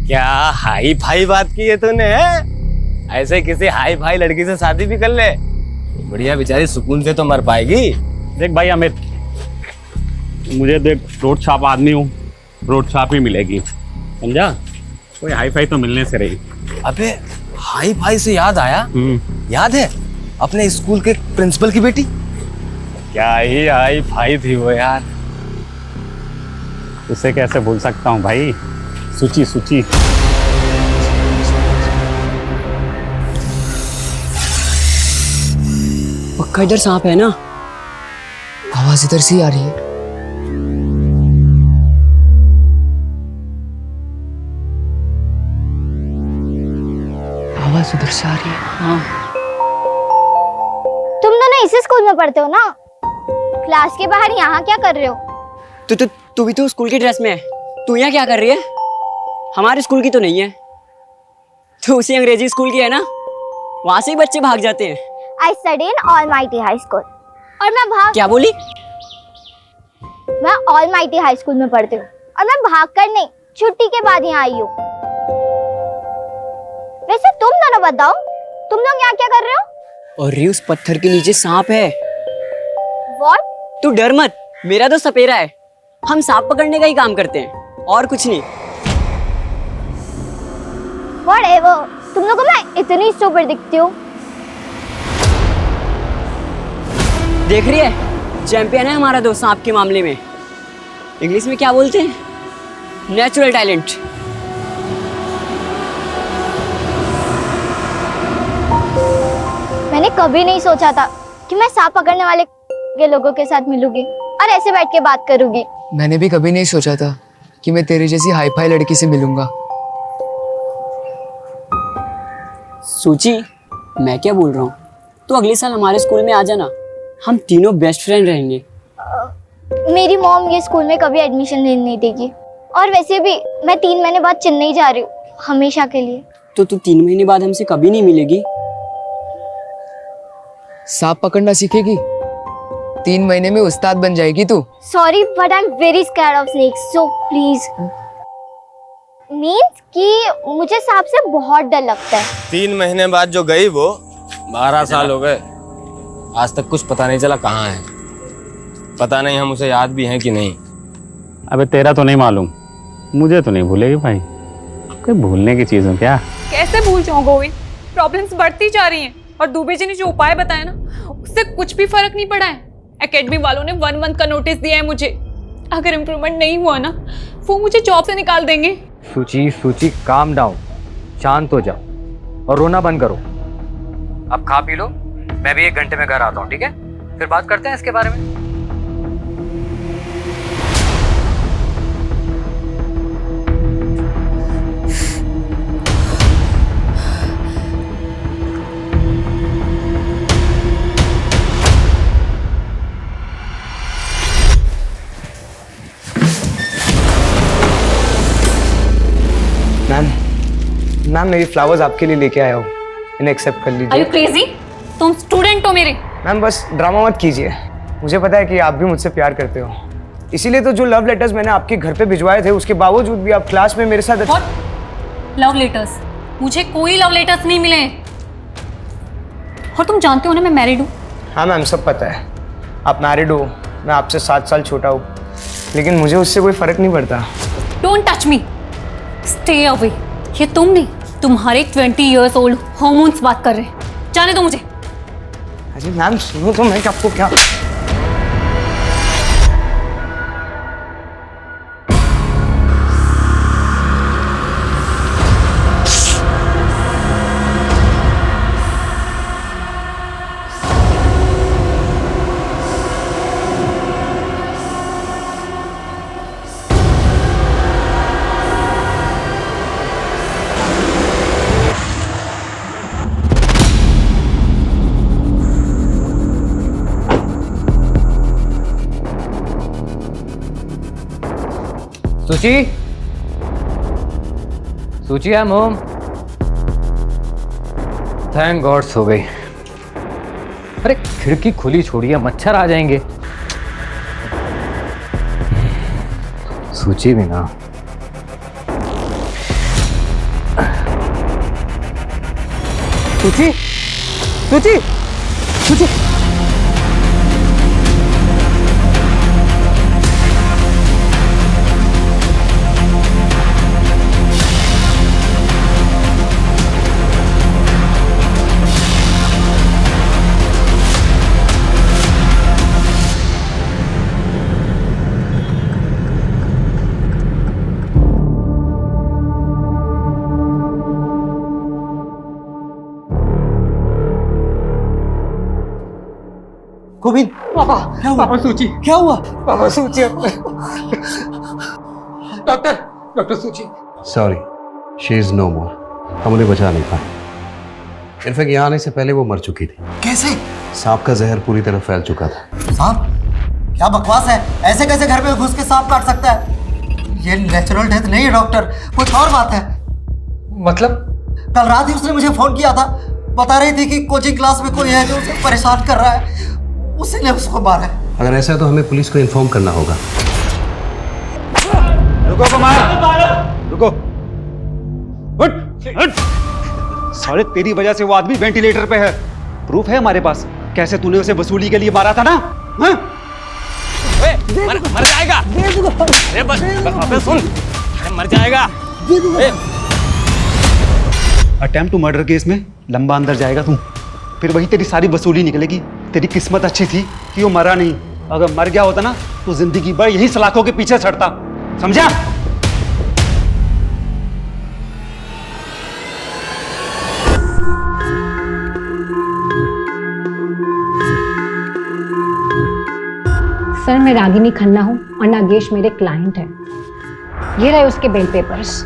क्या हाई फाई बात की है तूने? ऐसे किसी हाई फाई लड़की से शादी भी कर ले, बढ़िया बेचारी सुकून से तो मर पाएगी। देख भाई अमित, मुझे देख रोड छाप आदमी हूँ, रोड छाप ही मिलेगी, समझा? कोई हाई फाई तो मिलने से रही। अबे हाई फाई से याद आया, याद है अपने स्कूल के प्रिंसिपल की बेटी? क्या ही हाई फाई थी वो यार, उसे कैसे भूल सकता हूँ भाई। सुची सुची। पक्का इधर सांप है ना? आवाज इधर से ही आ रही है। आवाज उधर से आ रही है। हाँ। तुम दोनों इसी स्कूल में पढ़ते हो ना? क्लास के बाहर यहाँ क्या कर रहे हो? तू भी तो स्कूल की ड्रेस में है। तू यहाँ क्या कर रही है? हमारे स्कूल की तो नहीं है। तू उसी अंग्रेजी स्कूल की है ना? वहां से ही बच्चे भाग जाते हैं। I study in Almighty High School। और मैं क्या बोली? मैं Almighty High School में पढ़ती हूँ और मैं भाग कर नहीं, छुट्टी के बाद यहाँ आई हूँ। वैसे तुम दोनों बताओ, तुम लोग यहाँ क्या कर रहे हो? और उस पत्थर के नीचे सांप है। What? तू डर मत, मेरा तो सपेरा है। हम सांप पकड़ने का ही काम करते हैं और कुछ नहीं। Whatever, तुम लोगों को मैं इतनी स्टूपिड दिखती हूँ। देख रही है, चैंपियन है हमारा दोस्त सांप के मामले में। इंग्लिश में क्या बोलते हैं? Natural talent. मैंने कभी नहीं सोचा था कि मैं सांप पकड़ने वाले के लोगों के साथ मिलूंगी और ऐसे बैठ के बात करूंगी। मैंने भी कभी नहीं सोचा था कि मैं तेरी जैसी हाई फाई लड़की से मिलूंगा। सूची, मैं क्या बोल रहा हूँ, तो अगले साल हमारे स्कूल में आ जाना, हम तीनों बेस्ट फ्रेंड रहेंगे। मेरी मॉम ये स्कूल में कभी एडमिशन नहीं देगी और वैसे भी मैं 3 महीने बाद चेन्नई जा रही हूँ, हमेशा के लिए। तो तू 3 महीने बाद हमसे कभी नहीं मिलेगी? सांप पकड़ना सीखेगी, 3 महीने में उस्ताद बन जाएगी तू। Sorry but I am very scared of snakes, so please. Means कि मुझे सांप से बहुत डर लगता है। 3 महीने बाद जो गई वो 12 साल हो गए, आज तक कुछ पता नहीं चला कहाँ है। पता नहीं हम उसे याद भी हैं कि नहीं। अबे तेरा तो नहीं मालूम, मुझे तो नहीं भूलेगी भाई। कोई भूलने की चीज़ हो क्या? कैसे भूल जाऊं गोविंद? प्रॉब्लम्स बढ़ती जा रही हैं और दुबे जी ने जो उपाय बताया ना, उससे कुछ भी फर्क नहीं पड़ा है। एकेडमी वालों ने 1 मंथ का नोटिस दिया है मुझे। अगर इम्प्रूवमेंट नहीं हुआ ना, वो मुझे जॉब से निकाल देंगे। सूची काम डाउन, शांत हो जाओ और रोना बंद करो। अब खा पी लो, मैं भी 1 घंटे में घर आता हूँ, ठीक है? फिर बात करते हैं इसके बारे में। मैम मेरी फ्लावर्स आपके लिए लेके आया हूँ, इन्हें एक्सेप्ट कर Are you लीजिए। crazy? तुम स्टूडेंट हो मेरे। मैम बस ड्रामा मत कीजिए, मुझे पता है कि आप भी मुझसे प्यार करते हो, इसीलिए तो जो लव लेटर्स मैंने आपके घर पे भिजवाए थे उसके बावजूद भी आप क्लास में मेरे साथ लव लेटर्स? मुझे कोई लव लेटर्स नहीं मिले। और तुम जानते हो ना मैं मैरिड हूँ। हाँ मैम सब पता है, आप मैरिड हो, मैं आपसे 7 साल छोटा हूँ, लेकिन मुझे उससे कोई फर्क नहीं पड़ता। Don't touch me, stay away. ये तुम नहीं, तुम्हारे 20 years old हॉर्मोन्स बात कर रहे हैं। जाने दो मुझे। अरे मैम सुनो तो, मैं आपको क्या सूची I am home. Thank God सो गई। अरे खिड़की खुली छोड़िए, मच्छर आ जाएंगे। सूची भी ना। सुची सुची सुची गोविंद पापा क्या हुआ? पापा सूची क्या हुआ? पापा सूची डॉक्टर डॉक्टर सूची सॉरी शी इज नो मोर, हम उन्हें बचा नहीं पाए। इनफैक्ट यहाँ आने से पहले वो मर चुकी थी। कैसे? सांप का जहर पूरी तरह फैल चुका था। सांप? क्या बकवास है, ऐसे कैसे घर में घुस के सांप काट सकता है? ये नेचुरल डेथ नहीं है डॉक्टर, कुछ और बात है। मतलब? कल रात ही उसने मुझे फोन किया था, बता रही थी कि कोचिंग क्लास में कोई है जो उसे परेशान कर रहा है, उसी ने उसको मारा है। अगर ऐसा है तो हमें पुलिस को इन्फॉर्म करना होगा। रुको कुमार, रुको। हट। साले तेरी वजह से वो आदमी वेंटिलेटर पे है। प्रूफ है हमारे पास, कैसे तूने उसे वसूली के लिए मारा था ना? हाँ? मर जाएगा। अरे बस अबे सुन, अरे मर जाएगा। अटेम्प्ट टू मर्डर केस में लंबा अंदर जाएगा तू, फिर वही तेरी सारी वसूली निकलेगी। तेरी किस्मत अच्छी थी कि वो मरा नहीं, अगर मर गया होता ना तो जिंदगी भर यही सलाखों के पीछे छड़ता, समझा? सर मैं रागिनी खन्ना हूँ और नागेश मेरे क्लाइंट हैं। ये रहे उसके बेल पेपर्स।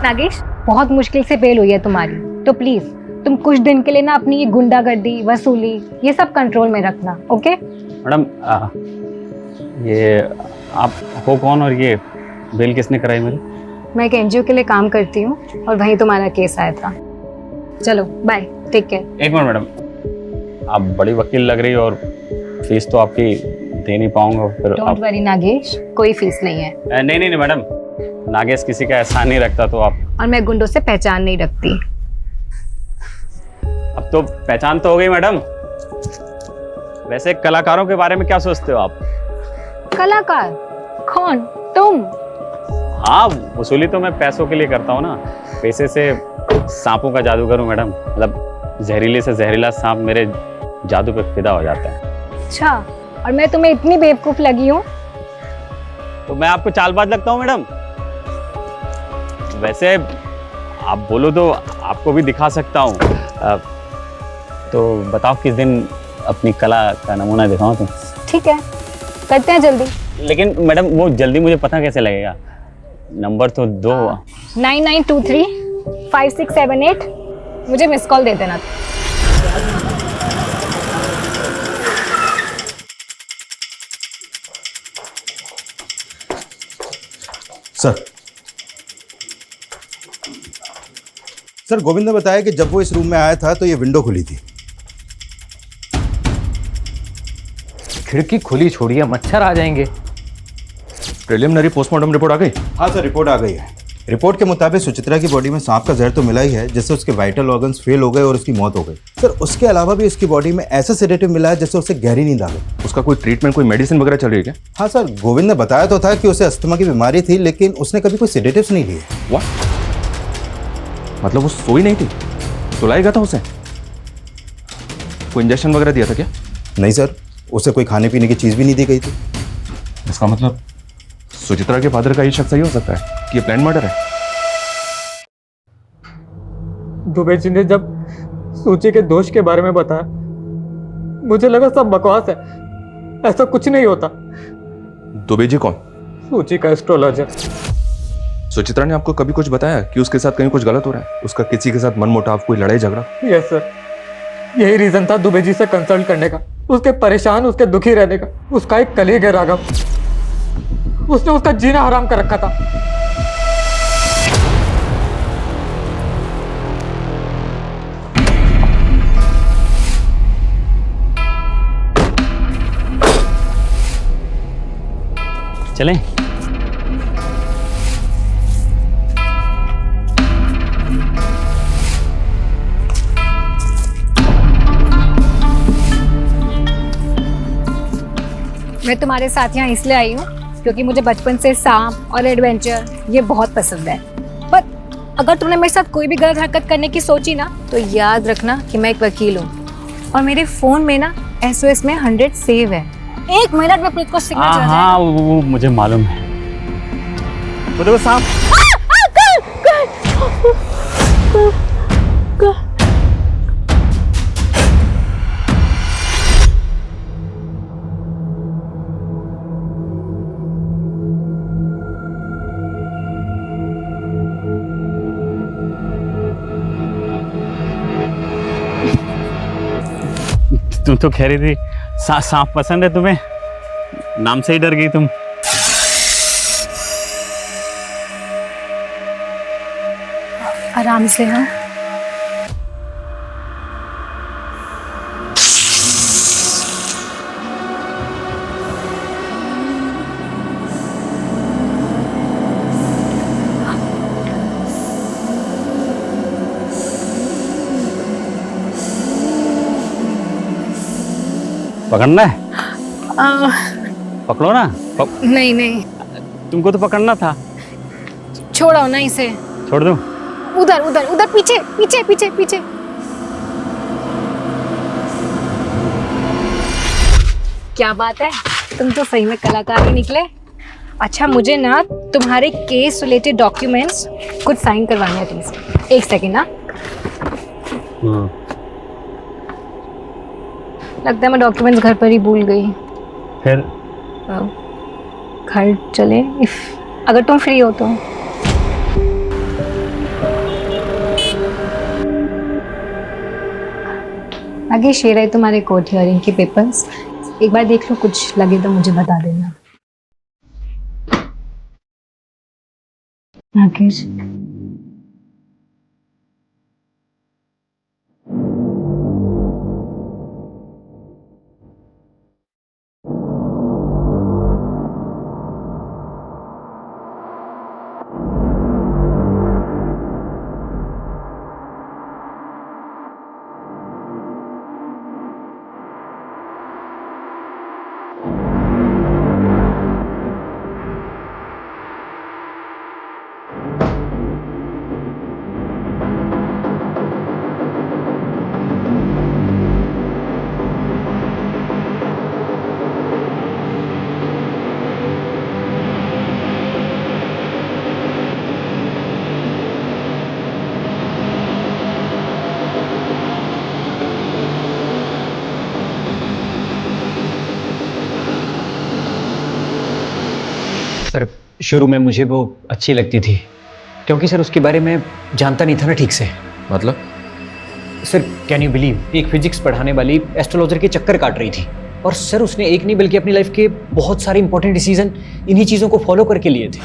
नागेश बहुत मुश्किल से बेल हुई है तुम्हारी, तो प्लीज तुम कुछ दिन के लिए ना अपनी ये गुंडागर्दी वसूली ये सब कंट्रोल में रखना, ओके? मैडम ये आप हो कौन और ये बेल किसने कराई मेरी? मैं एक एनजीओ के लिए काम करती हूँ और वहीं तुम्हारा केस आया था। चलो बाय, टेक केयर। एक मिनट मैडम, आप बड़ी वकील लग रही हो और फीस तो आपकी दे नहीं पाऊंगा फिर। डोंट वरी नागेश, कोई फीस नहीं है। नहीं मैडम, नागेश किसी का एहसान नहीं रखता तो आप। और मैं गुंडों से पहचान नहीं रखती। अब तो पहचान तो हो गई मैडम। वैसे कलाकारों के बारे में क्या सोचते हो आप? कलाकार? कौन? तुम? हाँ, वसूली तो मैं पैसों के लिए करता हूँ ना, पैसे से सांपों का जादू करूँ मैडम। मतलब जहरीले से जहरीला सांप मेरे जादू पे फिदा हो जाता है। अच्छा, और मैं तुम्हें इतनी बेवकूफ लगी हूँ? तो मैं आपको चालबाज लगता हूँ मैडम? वैसे आप बोलो तो आपको भी दिखा सकता हूँ। तो बताओ किस दिन अपनी कला का नमूना दिखाऊं तुम? ठीक है, करते हैं जल्दी। लेकिन मैडम वो जल्दी मुझे पता कैसे लगेगा? नंबर तो दो। 99235678 मुझे मिस कॉल दे देना। सर गोविंद ने बताया कि जब वो इस रूम में आया था तो ये विंडो खुली थी। खिड़की खुली छोड़िए, मच्छर आ जाएंगे। प्रिलिमिनरी पोस्टमार्टम रिपोर्ट आ गई? हाँ सर, रिपोर्ट आ गई है। रिपोर्ट के मुताबिक सुचित्रा की बॉडी में सांप का जहर तो मिला ही है, जिससे उसके वाइटल ऑर्गन्स फेल हो गए और उसकी मौत हो गई। सर उसके अलावा भी उसकी बॉडी में ऐसा सेडेटिव मिला है जिससे उसे गहरी नींद आ गई। उसका कोई ट्रीटमेंट, कोई मेडिसिन वगैरह चल रही है क्या? हाँ सर, गोविंद ने बताया तो था कि उसे अस्थमा की बीमारी थी, लेकिन उसने कभी कोई सेडेटिव्स नहीं लिए। व्हाट? मतलब वो सोई नहीं थी, सुलाया गया था उसे? कोई इंजेक्शन वगैरह दिया था क्या? नहीं सर, उसे कोई खाने पीने की चीज भी नहीं दी गई थी। इसका मतलब सुचित्रा के फादर का ये शक सही हो सकता है कि ये प्लान मर्डर है। दुबे जी ने जब सूची के दोष के बारे में बताया, मुझे लगा सब बकवास है, ऐसा कुछ नहीं होता। दुबे जी कौन? सूची का एस्ट्रोलॉजर। सुचित्रा ने आपको कभी कुछ बताया कि उसके साथ कहीं कुछ गलत हो रहा है? उसका किसी के साथ मनमुटाव, कोई लड़ाई झगड़ा? यस सर, यही रीजन था दुबे जी से कंसल्ट करने का, उसके परेशान, उसके दुखी रहने का। उसका एक कलीग है राघव, उसने उसका जीना हराम कर रखा था। चलें? मैं तुम्हारे साथ यहाँ इसलिए आई हूँ क्योंकि मुझे बचपन से सांप और एडवेंचर ये बहुत पसंद है। पर अगर तुमने मेरे साथ कोई भी गलत हरकत करने की सोची ना तो याद रखना कि मैं एक वकील हूँ और मेरे फ़ोन में ना SOS में 100 सेव है। 1 मिनट में पुलिस को सिग्नल चला जाएगा। हाँ वो मुझे मालूम है। वो देखो सांप। तुम तो कह रही थी सांप पसंद है तुम्हें, नाम से ही डर गई तुम। आराम से। हाँ पकड़ना है? पकड़ो ना। नहीं नहीं, तुमको तो पकड़ना था। छोड़ो ना इसे। छोड़ दूं? उधर उधर उधर, पीछे पीछे पीछे पीछे। क्या बात है, तुम तो सही में कलाकार ही निकले। अच्छा मुझे ना तुम्हारे केस रिलेटेड डॉक्यूमेंट्स कुछ साइन करवाने हैं प्लीज। 1 सेकेंड ना। लगता है मैं डॉक्यूमेंट्स घर पर ही भूल गई। फिर घर चले अगर तुम फ्री हो तो। आगे शेयर है तुम्हारे कोर्ट हियरिंग के पेपर्स, एक बार देख लो, कुछ लगे तो मुझे बता देना। राकेश सर शुरू में मुझे वो अच्छी लगती थी क्योंकि सर उसके बारे में जानता नहीं था ना ठीक से। मतलब? सर कैन यू बिलीव, एक फिजिक्स पढ़ाने वाली एस्ट्रोलॉजर के चक्कर काट रही थी और सर उसने एक नहीं बल्कि अपनी लाइफ के बहुत सारे इंपॉर्टेंट डिसीजन इन्हीं चीज़ों को फॉलो करके लिए थे।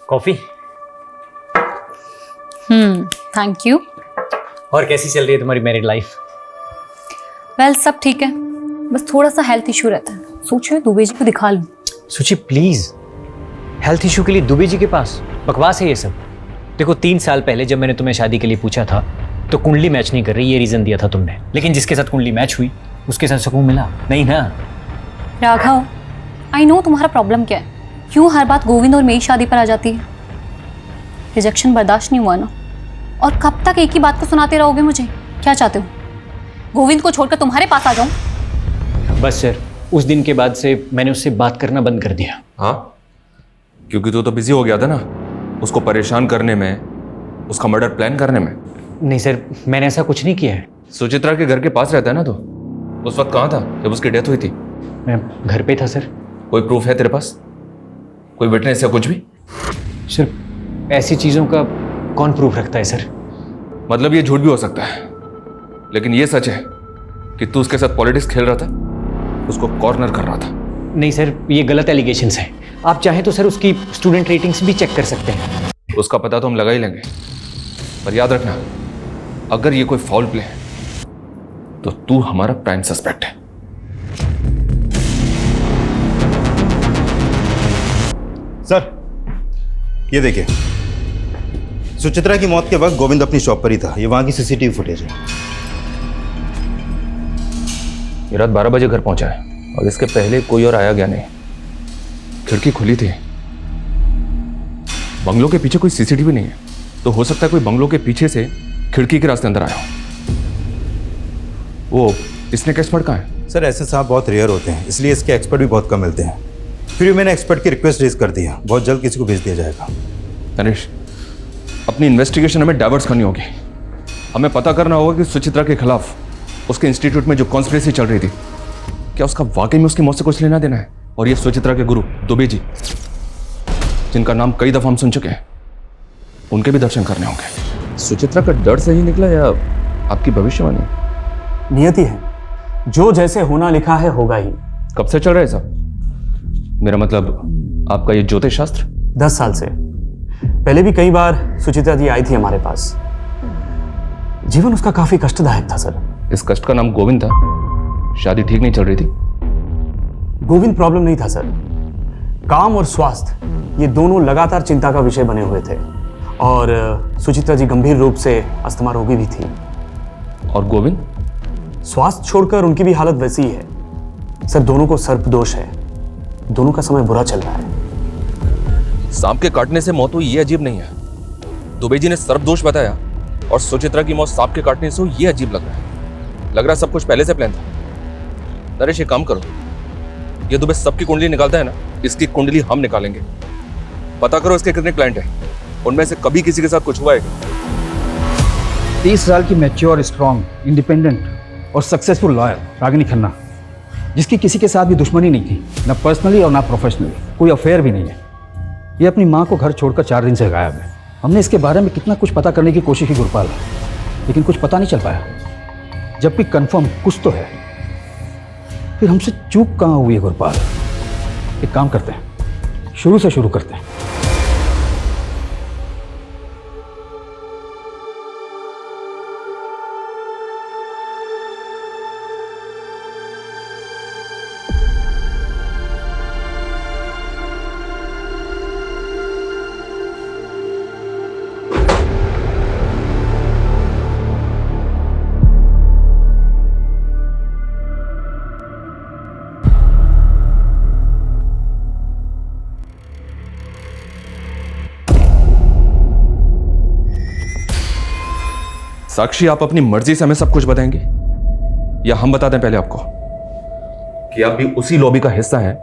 कॉफी? Thank you. और कैसी चल रही है तुम्हारी मैरिड लाइफ? वेल सब ठीक है, बस थोड़ा सा हेल्थ इशू रहता है। सोच रही हूं दुबे जी को दिखा लूं। सुची प्लीज, हेल्थ इशू के लिए दुबे जी के पास? बकवास है ये सब। देखो 3 साल पहले जब मैंने तुम्हें शादी के लिए पूछा था तो कुंडली मैच नहीं कर रही, ये रीजन दिया था तुमने, लेकिन जिसके साथ कुंडली मैच हुई उसके साथ सुकून मिला नहीं ना? राघव, आई नो तुम्हारा प्रॉब्लम क्या है, क्यों हर बात गोविंद और मेरी शादी पर आ जाती है। रिजेक्शन बर्दाश्त नहीं हुआ ना, और कब तक एक ही बात को सुनाते रहोगे मुझे? क्या चाहते हो, गोविंद को छोड़कर तुम्हारे पास आ जाऊं? बस सर, उस दिन के बाद से मैंने उससे बात करना बंद कर दिया। हाँ, क्योंकि तू तो बिजी हो गया था ना उसको परेशान करने में, उसका मर्डर प्लान करने में। नहीं सर, मैंने ऐसा कुछ नहीं किया है। सुचित्रा के घर के पास रहता है ना तो? उस वक्त कहाँ था जब उसकी डेथ हुई थी? मैं घर पे था सर। कोई प्रूफ है तेरे पास, कोई विटनेस या कुछ भी? सर ऐसी चीज़ों का कौन प्रूफ रखता है सर? मतलब ये झूठ भी हो सकता है, लेकिन ये सच है कि तू उसके साथ पॉलिटिक्स खेल रहा था, उसको कॉर्नर कर रहा था। नहीं सर, ये गलत एलिगेशंस हैं। आप चाहें तो सर उसकी स्टूडेंट रेटिंग्स भी चेक कर सकते हैं। उसका पता तो हम लगा ही लेंगे, पर याद रखना अगर ये कोई फाउल प्ले है तो तू हमारा प्राइम सस्पेक्ट है। सर ये देखिए, सुचित्रा की मौत के वक्त गोविंद अपनी शॉप पर ही था। ये वहां की सीसीटीवी फुटेज है। ये रात 12 बजे घर पहुंचा है और इसके पहले कोई और आया गया नहीं। खिड़की खुली थी। बंगलों के पीछे कोई सीसीटीवी नहीं है, तो हो सकता है कोई बंगलों के पीछे से खिड़की के रास्ते अंदर आया हो। वो इसने का एक्सपर्ट कहाँ है? सर ऐसे सांप बहुत रेयर होते हैं, इसलिए इसके एक्सपर्ट भी बहुत कम मिलते हैं। फिर मैंने एक्सपर्ट की रिक्वेस्ट रेज कर दी है, बहुत जल्द किसी को भेज दिया जाएगा। नरेश, अपनी इन्वेस्टिगेशन हमें डाइवर्ट करनी होगी। हमें पता करना होगा कि सुचित्रा के खिलाफ उसके इंस्टीट्यूट में जो कॉन्स्पिरेसी चल रही थी, क्या उसका वाकई में उसकी मौत से कुछ लेना देना है? और ये सुचित्रा के गुरु दुबे जी, जिनका नाम कई दफा हम सुन चुके हैं, उनके भी दर्शन करने होंगे। सुचित्रा का डर सही निकला या आपकी भविष्यवाणी? नियति है, जो जैसे होना लिखा है होगा ही। कब से चल रहा है साहब? मेरा मतलब आपका ये ज्योतिष शास्त्र? 10 साल से। पहले भी कई बार सुचित्रा जी आई थी हमारे पास। जीवन उसका काफी कष्टदायक था सर। इस कष्ट का नाम गोविंद था। शादी ठीक नहीं चल रही थी। गोविंद प्रॉब्लम नहीं था सर, काम और स्वास्थ्य ये दोनों लगातार चिंता का विषय बने हुए थे। और सुचित्रा जी गंभीर रूप से अस्थमा रोगी भी थी। और गोविंद? स्वास्थ्य छोड़कर उनकी भी हालत वैसी ही है सर। दोनों को सर्पदोष है, दोनों का समय बुरा चल रहा है। सांप के काटने से मौत हुई ये अजीब नहीं है। दुबे जी ने सर्पदोष बताया और सुचित्रा की मौत सांप के काटने से हुई, ये अजीब लग रहा है। लग रहा है सब कुछ पहले से प्लान था। नरेश एक काम करो, ये दुबे सबकी कुंडली निकालता है ना, इसकी कुंडली हम निकालेंगे। पता करो इसके कितने क्लाइंट हैं, उनमें से कभी किसी के साथ कुछ हुआ है? 30 साल की मैच्योर, स्ट्रॉन्ग, इंडिपेंडेंट और सक्सेसफुल लॉयर रागिनी खन्ना, जिसकी किसी के साथ भी दुश्मनी नहीं थी, ना पर्सनली और ना प्रोफेशनली, कोई अफेयर भी नहीं है। ये अपनी माँ को घर छोड़कर 4 दिन से गायब है। हमने इसके बारे में कितना कुछ पता करने की कोशिश की गुरपाल, लेकिन कुछ पता नहीं चल पाया। जबकि कंफर्म कुछ तो है, फिर हमसे चूक कहाँ हुई है गुरपाल? एक काम करते हैं, शुरू से शुरू करते हैं। साक्षी, आप अपनी मर्जी से हमें सब कुछ बताएंगे या हम बता दें पहले आपको कि आप भी उसी लॉबी का हिस्सा हैं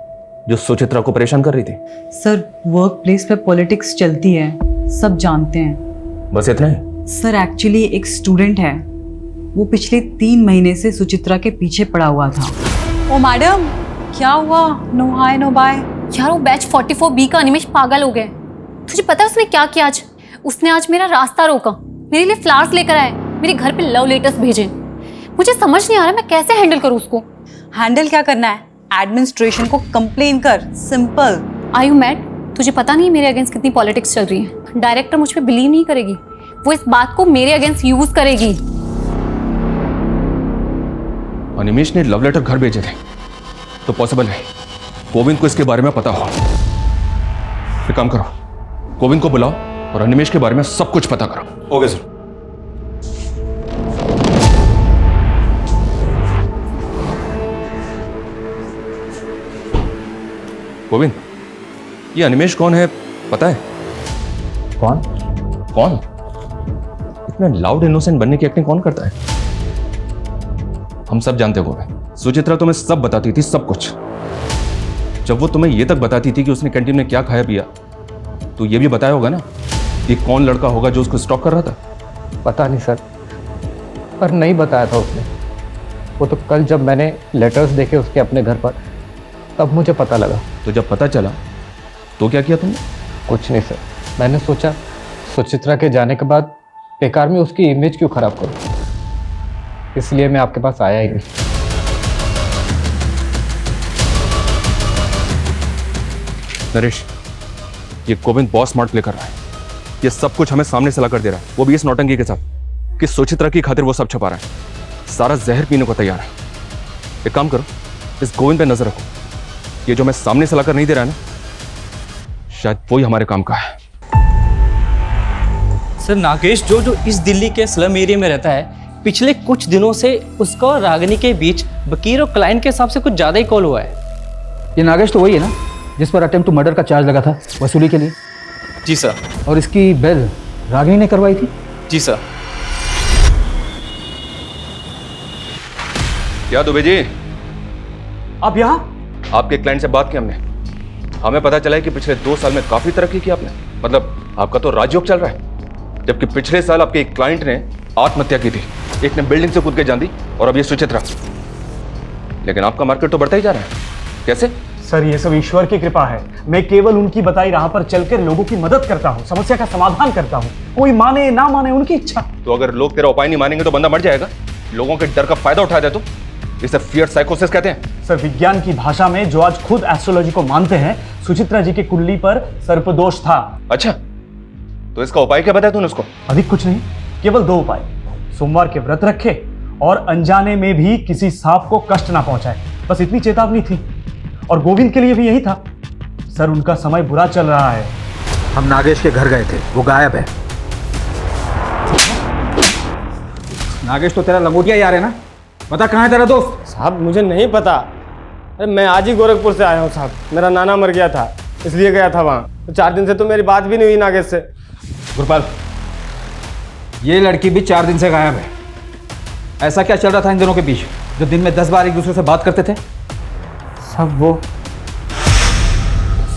जो सुचित्रा को परेशान कर रही थी? सर, वर्क प्लेस पे पॉलिटिक्स चलती है, सब जानते हैं। बस इतना ही? सर, एक्चुअली एक स्टूडेंट है, वो पिछले 3 महीने से सुचित्रा के पीछे पड़ा हुआ था। ओ मैडम, क्या हुआ? No hi no bye. यार वो बैच 44B का अनिमेश पागल हो गए। तुझे पता है उसने क्या किया आज? उसने आज मेरा रास्ता रोका, मेरे लिए फ्लावर्स लेकर आए, मेरे घर पे लव लेटर्स भेजे। मुझे समझ नहीं आ रहा मैं कैसे हैंडल करूँ उसको। हैंडल क्या करना है? एडमिनिस्ट्रेशन को कंप्लेन कर, सिंपल। Are you mad? तुझे पता नहीं मेरे अगेंस्ट कितनी पॉलिटिक्स चल रही है। डायरेक्टर मुझ पे बिलीव नहीं करेगी, वो इस बात को मेरे अगेंस्ट यूज करेगी। अनिमेश ने लव लेटर घर भेजे थे, तो पॉसिबल है गोविंद को इसके बारे में पता हो। एक काम करो, गोविंद को बुलाओ और अनिमेश के बारे में सब कुछ पता करो। Okay sir. गोविंद, ये अनिमेश कौन है पता है? कौन? कौन? इतना लाउड इनोसेंट बनने की एक्टिंग कौन करता है? हम सब जानते हो गोविंद, सुचित्रा तुम्हें सब बताती थी, सब कुछ। जब वो तुम्हें ये तक बताती थी कि उसने कैंटीन में क्या खाया पिया, तो ये भी बताया होगा ना कि कौन लड़का होगा जो उसको स्टॉक कर रहा था? पता नहीं सर, पर नहीं बताया था उसने। वो तो कल जब मैंने लेटर्स देखे उसके अपने घर पर, तब मुझे पता लगा। तो जब पता चला तो क्या किया तुमने? कुछ नहीं सर, मैंने सोचा सुचित्रा के जाने के बाद बेकार में उसकी इमेज क्यों खराब करूं, इसलिए मैं आपके पास आया ही नहीं। नरेश, ये गोविंद बहुत स्मार्ट प्ले कर रहा है। ये सब कुछ हमें सामने से ला कर दे रहा है, वो भी इस नौटंकी के साथ कि सुचित्रा की खातिर वो सब छुपा रहा है। सारा जहर पीने को तैयार है। एक काम करो, इस गोविंद पे नजर रखो। ये जो मैं सामने से लाकर नहीं दे रहा ना, शायद वही हमारे काम का है। सर, नागेश जो इस दिल्ली के स्लम एरिया में रहता है, पिछले कुछ दिनों से उसका और रागिनी के बीच वकील और क्लाइंट के हिसाब से कुछ ज़्यादा ही कॉल हुआ है। ये नागेश तो वही है ना जिस पर अटेम्प्ट टू मर्डर का चार्ज लगा था वसूली के लिए? जी सर। और इसकी बेल रागिनी ने करवाई थी? जी सर। क्या दुबे जी, आप यहाँ? आपके क्लाइंट से बात की हमने, हमें पता चला है कि पिछले 2 साल में काफी तरक्की की आपने। मतलब आपका तो राजयोग चल रहा है, जबकि पिछले साल आपके एक क्लाइंट ने आत्महत्या की थी, एक ने बिल्डिंग से कूद के जान दी, और अब ये सुचित्रा। लेकिन आपका मार्केट तो बढ़ता ही जा रहा है, कैसे? सर ये सब ईश्वर की कृपा है। मैं केवल उनकी बताई राह पर चलकर लोगों की मदद करता हूँ, समस्या का समाधान करता हूँ। कोई माने ना माने उनकी इच्छा। तो अगर लोग तेरा उपाय नहीं मानेंगे तो बंदा मर जाएगा। लोगों के डर का फायदा उठा दे तो इसे फियर साइकोसिस कहते हैं। सर विज्ञान की भाषा में जो आज खुद एस्ट्रोलॉजी को मानते हैं, सुचित्रा जी की कुंडली पर सर्पदोष था। अच्छा, तो इसका उपाय क्या बताया तूने उसको? अधिक कुछ नहीं, केवल 2 उपाय। सोमवार के व्रत रखे और अनजाने में भी किसी सांप को कष्ट ना पहुंचाए, बस इतनी चेतावनी थी। और गोविंद के लिए भी यही था। सर उनका समय बुरा चल रहा है। हम नागेश के घर गए थे, वो गायब है। नागेश तो तेरा लंगोटिया यार है ना? बता कहाँ है तेरा दोस्त? साहब मुझे नहीं पता। अरे मैं आज ही गोरखपुर से आया हूँ साहब। मेरा नाना मर गया था, इसलिए गया था वहाँ। तो 4 दिन से तो मेरी बात भी नहीं हुई नागेश से। गुरपाल, ये लड़की भी 4 दिन से गायब है। ऐसा क्या चल रहा था इन दोनों के बीच जो दिन में 10 बार एक दूसरे से बात करते थे? सब वो।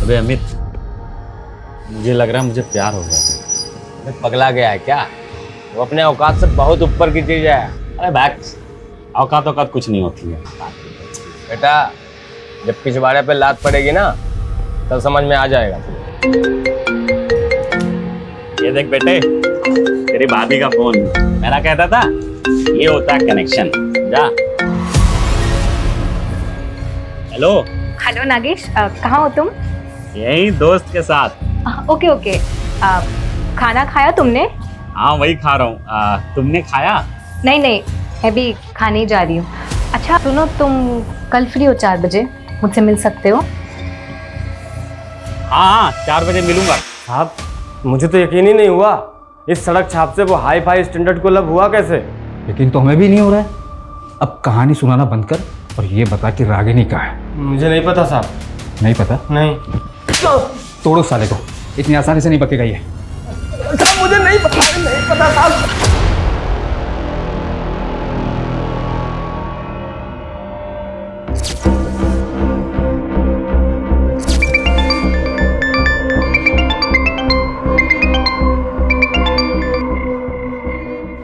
अबे अमित, मुझे लग रहा है मुझे प्यार हो गया। मैं पगला गया है क्या? वो अपने औकात से बहुत ऊपर की चीज है। अरे बैक्स, औकात कुछ नहीं होती है बेटा। जब पिछवाड़े पे लात पड़ेगी ना तब समझ में आ जाएगा। ये देख बेटे, तेरी भाभी का फोन। मेरा कहता था ये होता है कनेक्शन। जा। हेलो। हेलो नागेश, कहाँ हो तुम? यही दोस्त के साथ। Okay okay. खाना खाया तुमने? हाँ वही खा रहा हूँ। तुमने खाया? नहीं नहीं, मैं भी खाने ही जा रही हूँ। अच्छा सुनो, तुम कल फ्री हो 4 बजे? मुझसे मिल सकते हो? हाँ 4 बजे मिलूंगा। साहब मुझे तो यकीन ही नहीं हुआ, इस सड़क छाप से वो हाई फाई स्टैंडर्ड को लब हुआ कैसे? यकीन तो हमें भी नहीं हो रहा है। अब कहानी सुनाना बंद कर और ये बता कि रागिनी कहाँ है? मुझे नहीं पता साहब। नहीं पता? नहीं। तोड़ो साले को, इतनी आसानी से नहीं पकेगा ये। साहब मुझे नहीं पता साहब।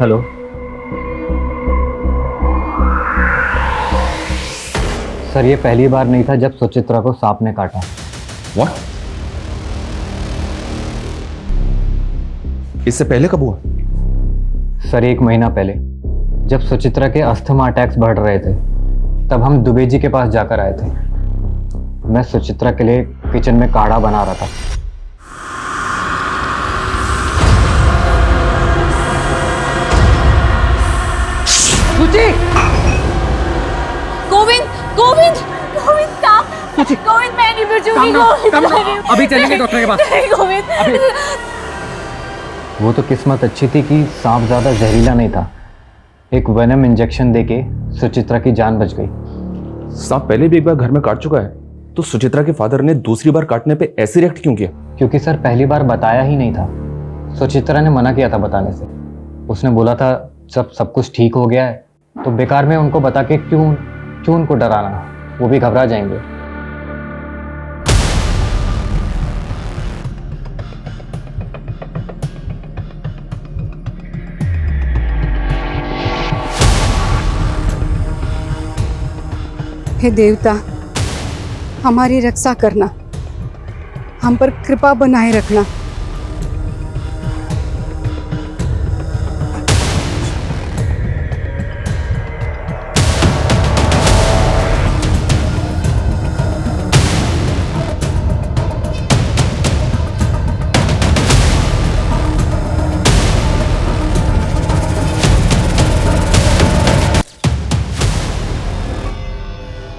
हेलो। सर ये पहली बार नहीं था जब सुचित्रा को सांप ने काटा। What? इससे पहले कब हुआ? सर 1 महीना पहले, जब सुचित्रा के अस्थमा अटैक्स बढ़ रहे थे, तब हम दुबे जी के पास जाकर आए थे। मैं सुचित्रा के लिए किचन में काढ़ा बना रहा था। गोविंद गोविंद गोविंद साहब, गोविंद मैं नहीं बचूंगी। गोविंद अभी चलेंगे डॉक्टर के पास। नहीं गोविंद। वो तो किस्मत अच्छी थी कि सांप ज़्यादा जहरीला नहीं था। एक वेनम इंजेक्शन देके सुचित्रा की जान बच गई। सांप पहले भी एक बार घर में काट चुका है, तो सुचित्रा के फादर ने दूसरी बार काटने पे ऐसे रिएक्ट क्यों किया? क्योंकि सर पहली बार बताया ही नहीं था। सुचित्रा ने मना किया था बताने से। उसने बोला था जब सब कुछ ठीक हो गया है तो बेकार में उनको बता के क्यों उनको डराना, वो भी घबरा जाएंगे। हे देवता, हमारी रक्षा करना, हम पर कृपा बनाए रखना।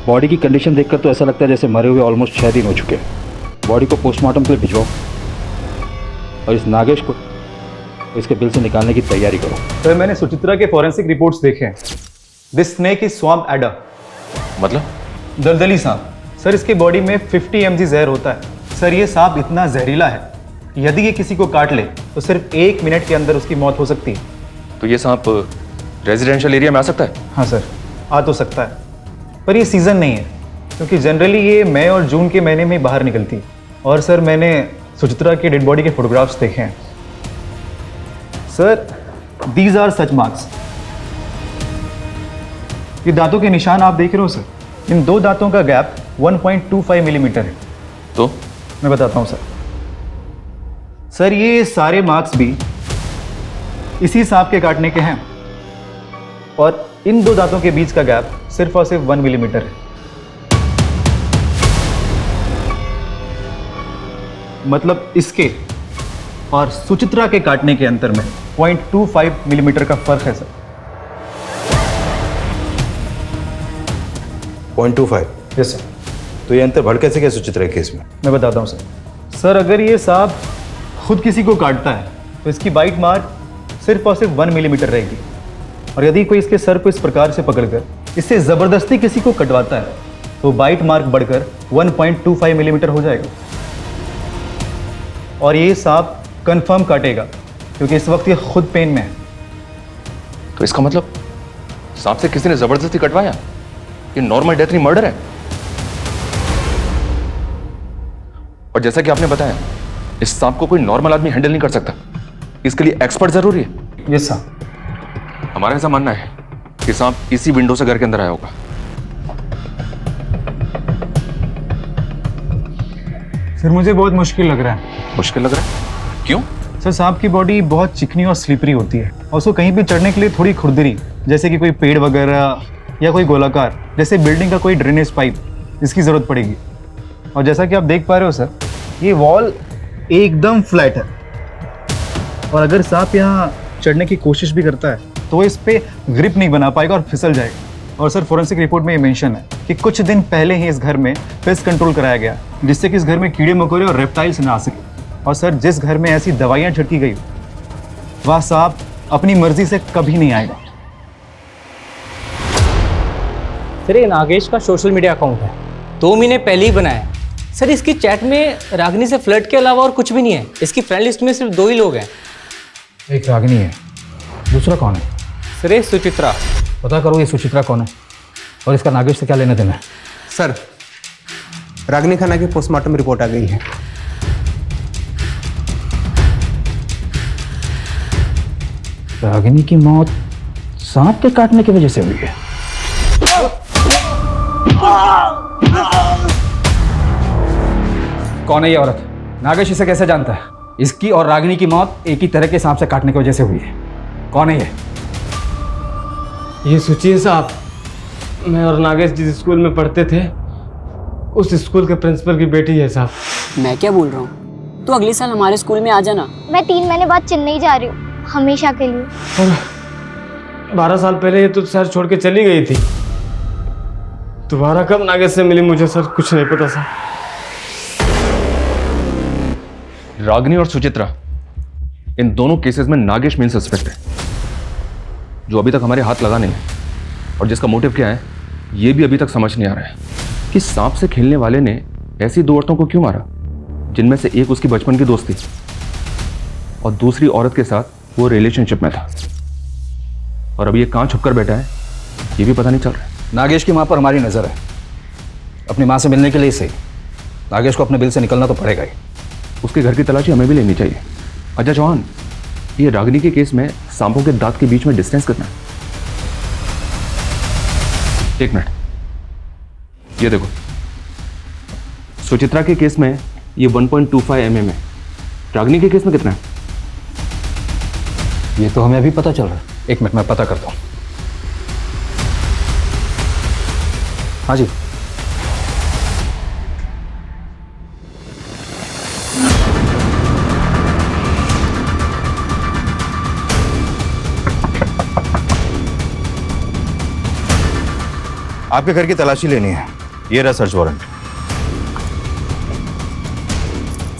बॉडी की कंडीशन देखकर तो ऐसा लगता है जैसे मरे हुए ऑलमोस्ट 6 दिन हो चुके हैं। बॉडी को पोस्टमार्टम के लिए भिजवाओ और इस नागेश को तो इसके बिल से निकालने की तैयारी करो। सर मैंने सुचित्रा के फॉरेंसिक रिपोर्ट्स देखे हैं। This snake is swamp adder. मतलब? दलदली सांप। सर इसके बॉडी में 50 mg जहर होता है। सर ये सांप इतना जहरीला है, यदि ये किसी को काट ले तो सिर्फ 1 मिनट के अंदर उसकी मौत हो सकती है। तो ये सांप रेजिडेंशियल एरिया में आ सकता है? हाँ सर, आ तो सकता है, पर ये सीजन नहीं है, क्योंकि जनरली ये मई और जून के महीने में बाहर निकलती है। और सर मैंने सुचित्रा की डेड बॉडी के फोटोग्राफ्स देखे हैं। Sir these are such marks. ये दांतों के निशान आप देख रहे हो सर, इन 2 दांतों का गैप 1.25 मिलीमीटर है। तो मैं बताता हूं सर। सर ये सारे मार्क्स भी इसी सांप के काटने के हैं, और इन 2 दांतों के बीच का गैप सिर्फ और सिर्फ 1 मिलीमीटर है। मतलब इसके और सुचित्रा के काटने के अंतर में 0.25 मिलीमीटर का फर्क है सर। 0.25? Yes sir. तो ये अंतर बढ़ कैसे गया सुचित्रा के केस में? मैं बताता हूँ सर। सर अगर ये सांप खुद किसी को काटता है तो इसकी बाइट मार्क सिर्फ और सिर्फ 1 मिलीमीटर रहेगी, और यदि कोई इसके सर को इस प्रकार से पकड़कर इससे ज़बरदस्ती किसी को कटवाता है तो बाइट मार्क बढ़कर 1.25 मिलीमीटर हो जाएगा। और ये सांप कंफर्म काटेगा, क्योंकि इस वक्त ये खुद पेन में है। तो इसका मतलब सांप से किसी ने जबरदस्ती कटवाया? ये नॉर्मल डेथ नहीं, मर्डर है। और जैसा कि आपने बताया, इस सांप को कोई नॉर्मल आदमी हैंडल नहीं कर सकता, इसके लिए एक्सपर्ट जरूरी है। Yes sir. हमारा ऐसा मानना है कि सांप इसी विंडो से घर के अंदर आया होगा। सर मुझे बहुत मुश्किल लग रहा है। मुश्किल लग रहा है? क्यों? सर सांप की बॉडी बहुत चिकनी और स्लिपरी होती है, और उसको कहीं भी चढ़ने के लिए थोड़ी खुरदरी, जैसे कि कोई पेड़ वगैरह या कोई गोलाकार, जैसे बिल्डिंग का कोई ड्रेनेज पाइप, इसकी ज़रूरत पड़ेगी। और जैसा कि आप देख पा रहे हो सर, ये वॉल एकदम फ्लैट है, और अगर सांप यहाँ चढ़ने की कोशिश भी करता है तो वो इस पर ग्रिप नहीं बना पाएगा और फिसल जाएगा। और सर फॉरेंसिक रिपोर्ट में ये मेंशन है कि कुछ दिन पहले ही इस घर में पेस्ट कंट्रोल कराया गया, जिससे कि इस घर में कीड़े मकोड़े और रेप्टाइल्स ना आ सके। और सर जिस घर में ऐसी दवाइयाँ छिड़की गई, वह सांप अपनी मर्जी से कभी नहीं आएगा। सर ये नागेश का सोशल मीडिया अकाउंट है, 2 महीने पहले ही बनाया है। सर इसकी चैट में रागिनी से फ्लर्ट के अलावा और कुछ भी नहीं है। इसकी फ्रेंड लिस्ट में सिर्फ 2 ही लोग हैं। एक रागिनी है, दूसरा कौन है? सर ये सुचित्रा। पता करो ये सुचित्रा कौन है और इसका नागेश से क्या लेना देना है। सर रागिनी खन्ना की पोस्टमार्टम रिपोर्ट आ गई है। रागिनी की मौत सांप के काटने की वजह से हुई है। कौन है ये औरत? नागेश इसे कैसे जानता है? इसकी और रागिनी की मौत एक ही तरह के सांप से काटने की वजह से हुई है। कौन है ये सुचिए साहब, मैं और नागेश जिस स्कूल में पढ़ते थे उस स्कूल के प्रिंसिपल की बेटी है साहब। मैं क्या बोल रहा हूँ, तो अगले साल हमारे स्कूल में आ जाना। मैं 3 महीने बाद चेन्नई जा रही हूँ, हमेशा के लिए। और 12 साल पहले ये तो शहर छोड़ के चली गई थी। दोबारा कब नागेश से मिली मुझे सर कुछ नहीं पता सर। रागिनी और सुचित्रा, इन दोनों केसेस में नागेश मेन सस्पेक्ट है, जो अभी तक हमारे हाथ लगा नहीं है। और जिसका मोटिव क्या है ये भी अभी तक समझ नहीं आ रहा है कि सांप से खेलने वाले ने ऐसी 2 औरतों को क्यों मारा, जिनमें से एक उसकी बचपन की दोस्त थी और दूसरी औरत के साथ वो रिलेशनशिप में था। और अभी ये कहाँ छुपकर बैठा है ये भी पता नहीं चल रहा है। नागेश की मां पर हमारी नजर है। अपनी मां से मिलने के लिए सही नागेश को अपने बिल से निकलना तो पड़ेगा ही। उसके घर की तलाशी हमें भी लेनी चाहिए। अजय चौहान, ये रागिनी के केस में सांपों के दांत के बीच में डिस्टेंस कितना है? 1 मिनट, ये देखो, सुचित्रा के केस में ये 1.25 mm है। रागिनी के केस में कितना है? ये तो हमें अभी पता चल रहा है। 1 मिनट में पता करता हूं। हाँ जी। आपके घर की तलाशी लेनी है, ये रहा सर्च वारंट।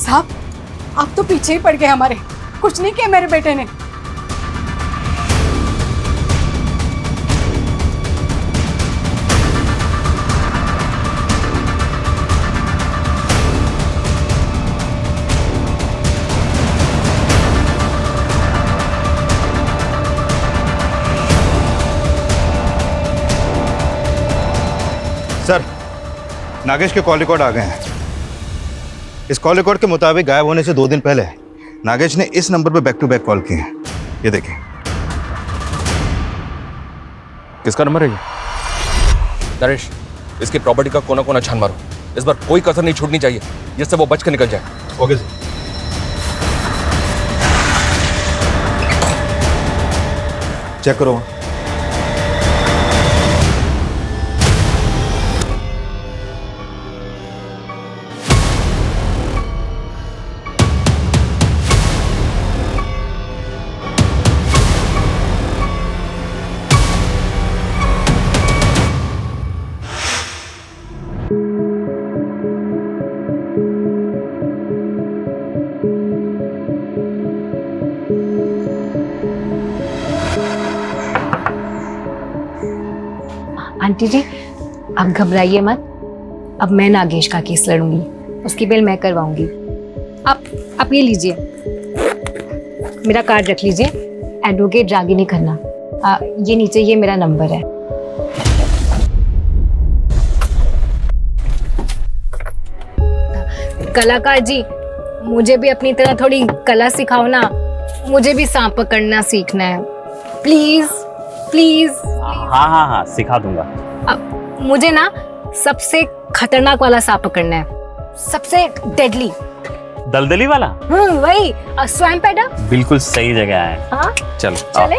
साहब आप तो पीछे ही पड़ गए हमारे। कुछ नहीं किया मेरे बेटे ने। सर, नागेश के कॉल रिकॉर्ड आ गए हैं। इस कॉल रिकॉर्ड के मुताबिक गायब होने से 2 दिन पहले नागेश ने इस नंबर पर बैक टू बैक कॉल किए हैं। ये देखिए। किसका नंबर है ये? नरेश, इसकी प्रॉपर्टी का कोना कोना छान मारो। इस बार कोई कसर नहीं छूटनी चाहिए, जिससे वो बच के निकल जाए। Okay sir. चेक करो। आंटी जी, आप घबराइए मत। अब मैं नागेश का केस लड़ूंगी, उसकी बेल मैं करवाऊंगी। आप ये लीजिए, मेरा कार्ड रख लीजिए, एडवोकेट रागिनी खन्ना। ये नीचे ये मेरा नंबर है। कलाकार जी, मुझे भी अपनी तरह थोड़ी कला सिखाओ ना। मुझे भी सांप पकड़ना सीखना है, प्लीज प्लीज। हाँ, सिखा दूंगा। अब मुझे ना सबसे खतरनाक वाला सांप पकड़ना है, सबसे डेडली। दलदली वाला? वही स्वयं पैदा। बिल्कुल सही जगह है। हाँ, चलो चले।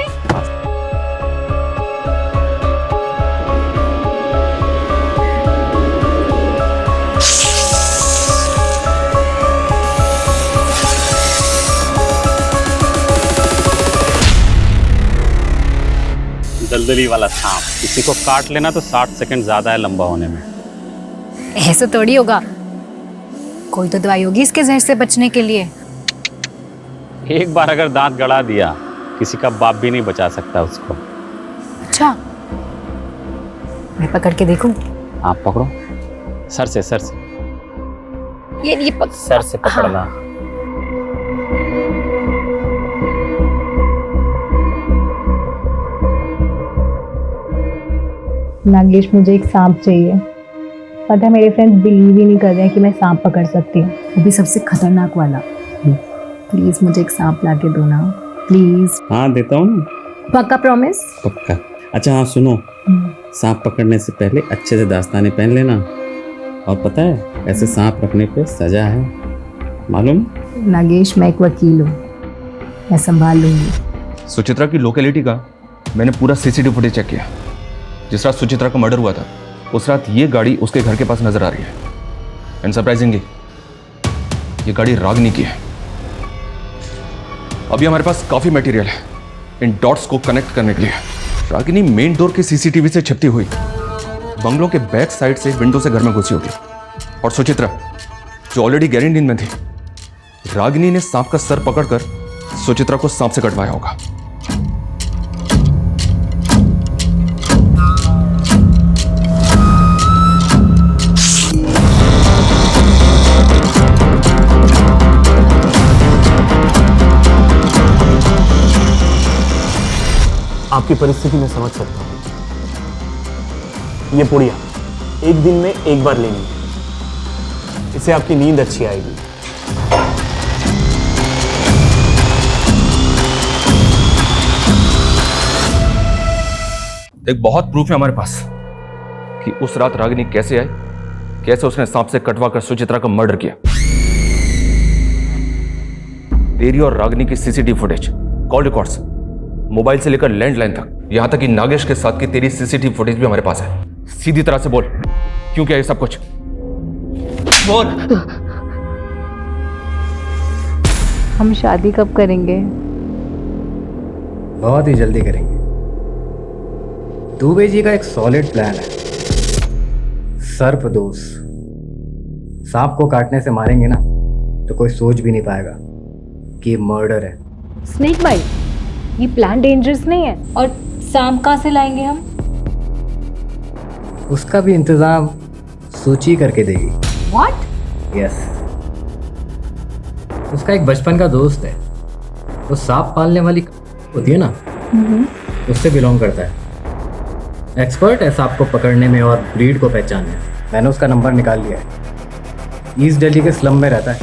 दलदली वाला सांप, किसी को काट लेना तो 60 सेकंड ज्यादा है लंबा होने में। ऐसे थोड़ी होगा, कोई तो दवाई होगी इसके जहर से बचने के लिए। एक बार अगर दांत गड़ा दिया, किसी का बाप भी नहीं बचा सकता उसको। अच्छा, मैं पकड़ के देखूं? आप पकड़ो, सर से सर से पकड़ना। हाँ। नागेश, मुझे एक सांप चाहिए। पता है मेरे फ्रेंड्स बिलीव ही नहीं कर रहे हैं कि मैं सांप पकड़ सकती हूँ, वो भी सबसे खतरनाक वाला। प्लीज मुझे एक सांप ला के दो ना, प्लीज। हाँ, देता हूँ ना। पक्का प्रॉमिस? पक्का। अच्छा हाँ, सुनो, सांप पकड़ने से पहले अच्छे से दास्ताने पहन लेना। और पता है, ऐसे सांप रखने पे सजा है, मालूम? नागेश, मैं एक वकील हूँ, मैं संभाल लूंगी। सुचित्रा की लोकेलिटी का मैंने पूरा सीसीटीवी फुटेज चेक किया। जिस रात सुचित्रा का मर्डर हुआ था, उस रात ये गाड़ी उसके घर के पास नजर आ रही है। एंड सरप्राइजिंगली, ये गाड़ी रागिनी की है। अभी हमारे पास काफी मटेरियल है इन डॉट्स को कनेक्ट करने के लिए। रागिनी मेन डोर के सीसीटीवी से छिपती हुई बंगलों के बैक साइड से विंडो से घर में घुसी होगी। और सुचित्रा, जो ऑलरेडी गहरी नींद में थी, रागिनी ने सांप का सर पकड़कर सुचित्रा को सांप से कटवाया होगा। आपकी परिस्थिति मैं समझ सकता हूं। ये पुड़िया एक दिन में एक बार लेनी है, इससे आपकी नींद अच्छी आएगी। एक बहुत प्रूफ है हमारे पास कि उस रात रागिनी कैसे आई, कैसे उसने सांप से कटवाकर सुचित्रा का मर्डर किया। तेरी और रागिनी की CCTV footage, call records, mobile से लेकर लैंडलाइन तक, यहां तक कि नागेश के साथ की तेरी सीसीटीवी फुटेज भी हमारे पास है। सीधी तरह से बोल, क्यों किया ये सब कुछ? बोल। हम शादी कब करेंगे? बहुत ही जल्दी करेंगे। दुबे जी का एक सॉलिड प्लान है, सर्पदोष। सांप को काटने से मारेंगे ना तो कोई सोच भी नहीं पाएगा कि ये मर्डर है। स्नेक बाइट, ये प्लान डेंजरस नहीं है? और सांप कहाँ से लाएंगे हम? उसका भी इंतजाम सूची करके देगी। What? यस, उसका एक बचपन का दोस्त है, वो सांप पालने वाली होती है ना, उससे बिलोंग करता है। एक्सपर्ट है सांप को पकड़ने में और ब्रीड को पहचानने में। मैंने उसका नंबर निकाल लिया है। ईस्ट दिल्ली के स्लम में रहता है,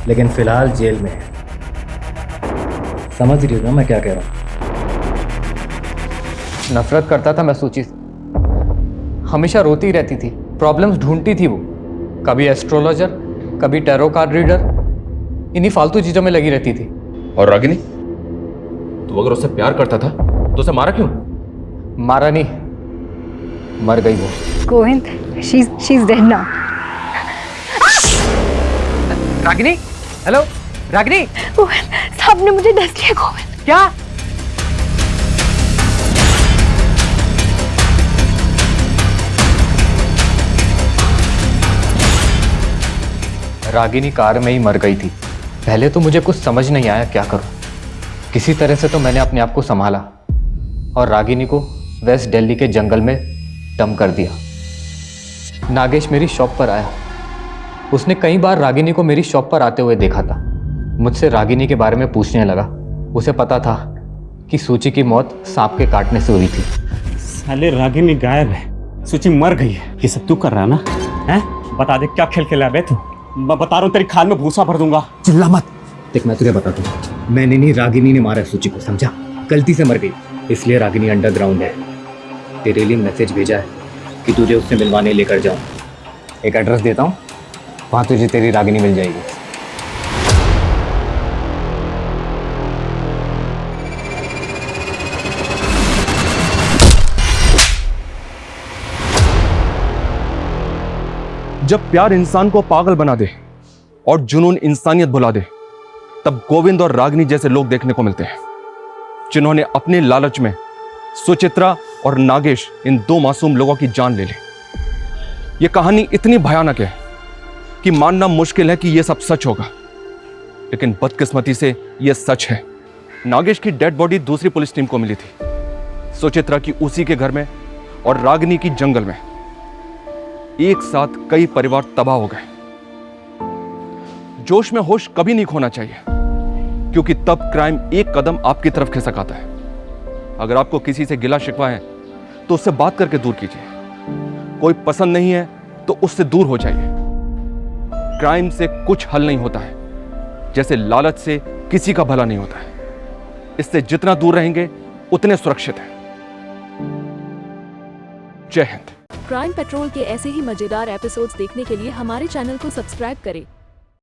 लेकिन फिलहाल जेल में है। समझ रही हो ना मैं क्या कह रहा हूँ? नफरत करता था मैं सूची से, हमेशा रोती रहती थी, प्रॉब्लम्स ढूंढती थी वो। कभी एस्ट्रोलॉजर, कभी टैरो कार्ड रीडर, इन्हीं फालतू चीज़ों में लगी रहती थी। और रागिनी, तू अगर उससे प्यार करता था तो उसे मारा क्यों? मारा नहीं, मर गई वो। Govind, she's dead now. Ragini, hello Ragini. Govind, सांप ने मुझे डस लिया। गोविंद, क्या? रागिनी कार में ही मर गई थी। पहले तो मुझे कुछ समझ नहीं आया क्या करूं। किसी तरह से तो मैंने अपने आप को संभाला और रागिनी को वेस्ट दिल्ली के जंगल में दम कर दिया। नागेश मेरी शॉप पर आया। उसने कई बार रागिनी को मेरी शॉप पर आते हुए देखा था। मुझसे रागिनी के बारे में पूछने लगा। उसे पता था कि सूची की मौत सांप के काटने से हुई थी। साले रागिनी गायब है, सूची मर गई है। ये सब तू कर रहा है ना? हैं? बता दे क्या खेल खेला बे तू? मैं बता रहा हूँ तेरी खाल में भूसा भर दूंगा। चिल्ला मत। देख मैं तुझे बताता हूँ, मैंने नहीं, रागिनी ने मारा सूची को, समझा? गलती से मर गई, इसलिए रागिनी अंडरग्राउंड है। तेरे लिए मैसेज भेजा है कि तुझे उससे मिलवाने लेकर जाऊँ। एक एड्रेस देता हूँ, वहाँ तुझे तेरी रागिनी मिल जाएगी। जब प्यार इंसान को पागल बना दे और जुनून इंसानियत भुला दे, तब गोविंद और रागिनी जैसे लोग देखने को मिलते हैं, जिन्होंने अपने लालच में सुचित्रा और नागेश, इन दो मासूम लोगों की जान ले ली। यह कहानी इतनी भयानक है कि मानना मुश्किल है कि यह सब सच होगा, लेकिन बदकिस्मती से यह सच है। नागेश की डेड बॉडी दूसरी पुलिस टीम को मिली थी, सुचित्रा की उसी के घर में और रागिनी की जंगल में। एक साथ कई परिवार तबाह हो गए। जोश में होश कभी नहीं खोना चाहिए, क्योंकि तब क्राइम एक कदम आपकी तरफ खिसक आता है। अगर आपको किसी से गिला शिकवा है तो उससे बात करके दूर कीजिए। कोई पसंद नहीं है तो उससे दूर हो जाइए। क्राइम से कुछ हल नहीं होता है, जैसे लालच से किसी का भला नहीं होता है। इससे जितना दूर रहेंगे उतने सुरक्षित हैं। जय हिंद। क्राइम पेट्रोल के ऐसे ही मजेदार एपिसोड्स देखने के लिए हमारे चैनल को सब्सक्राइब करें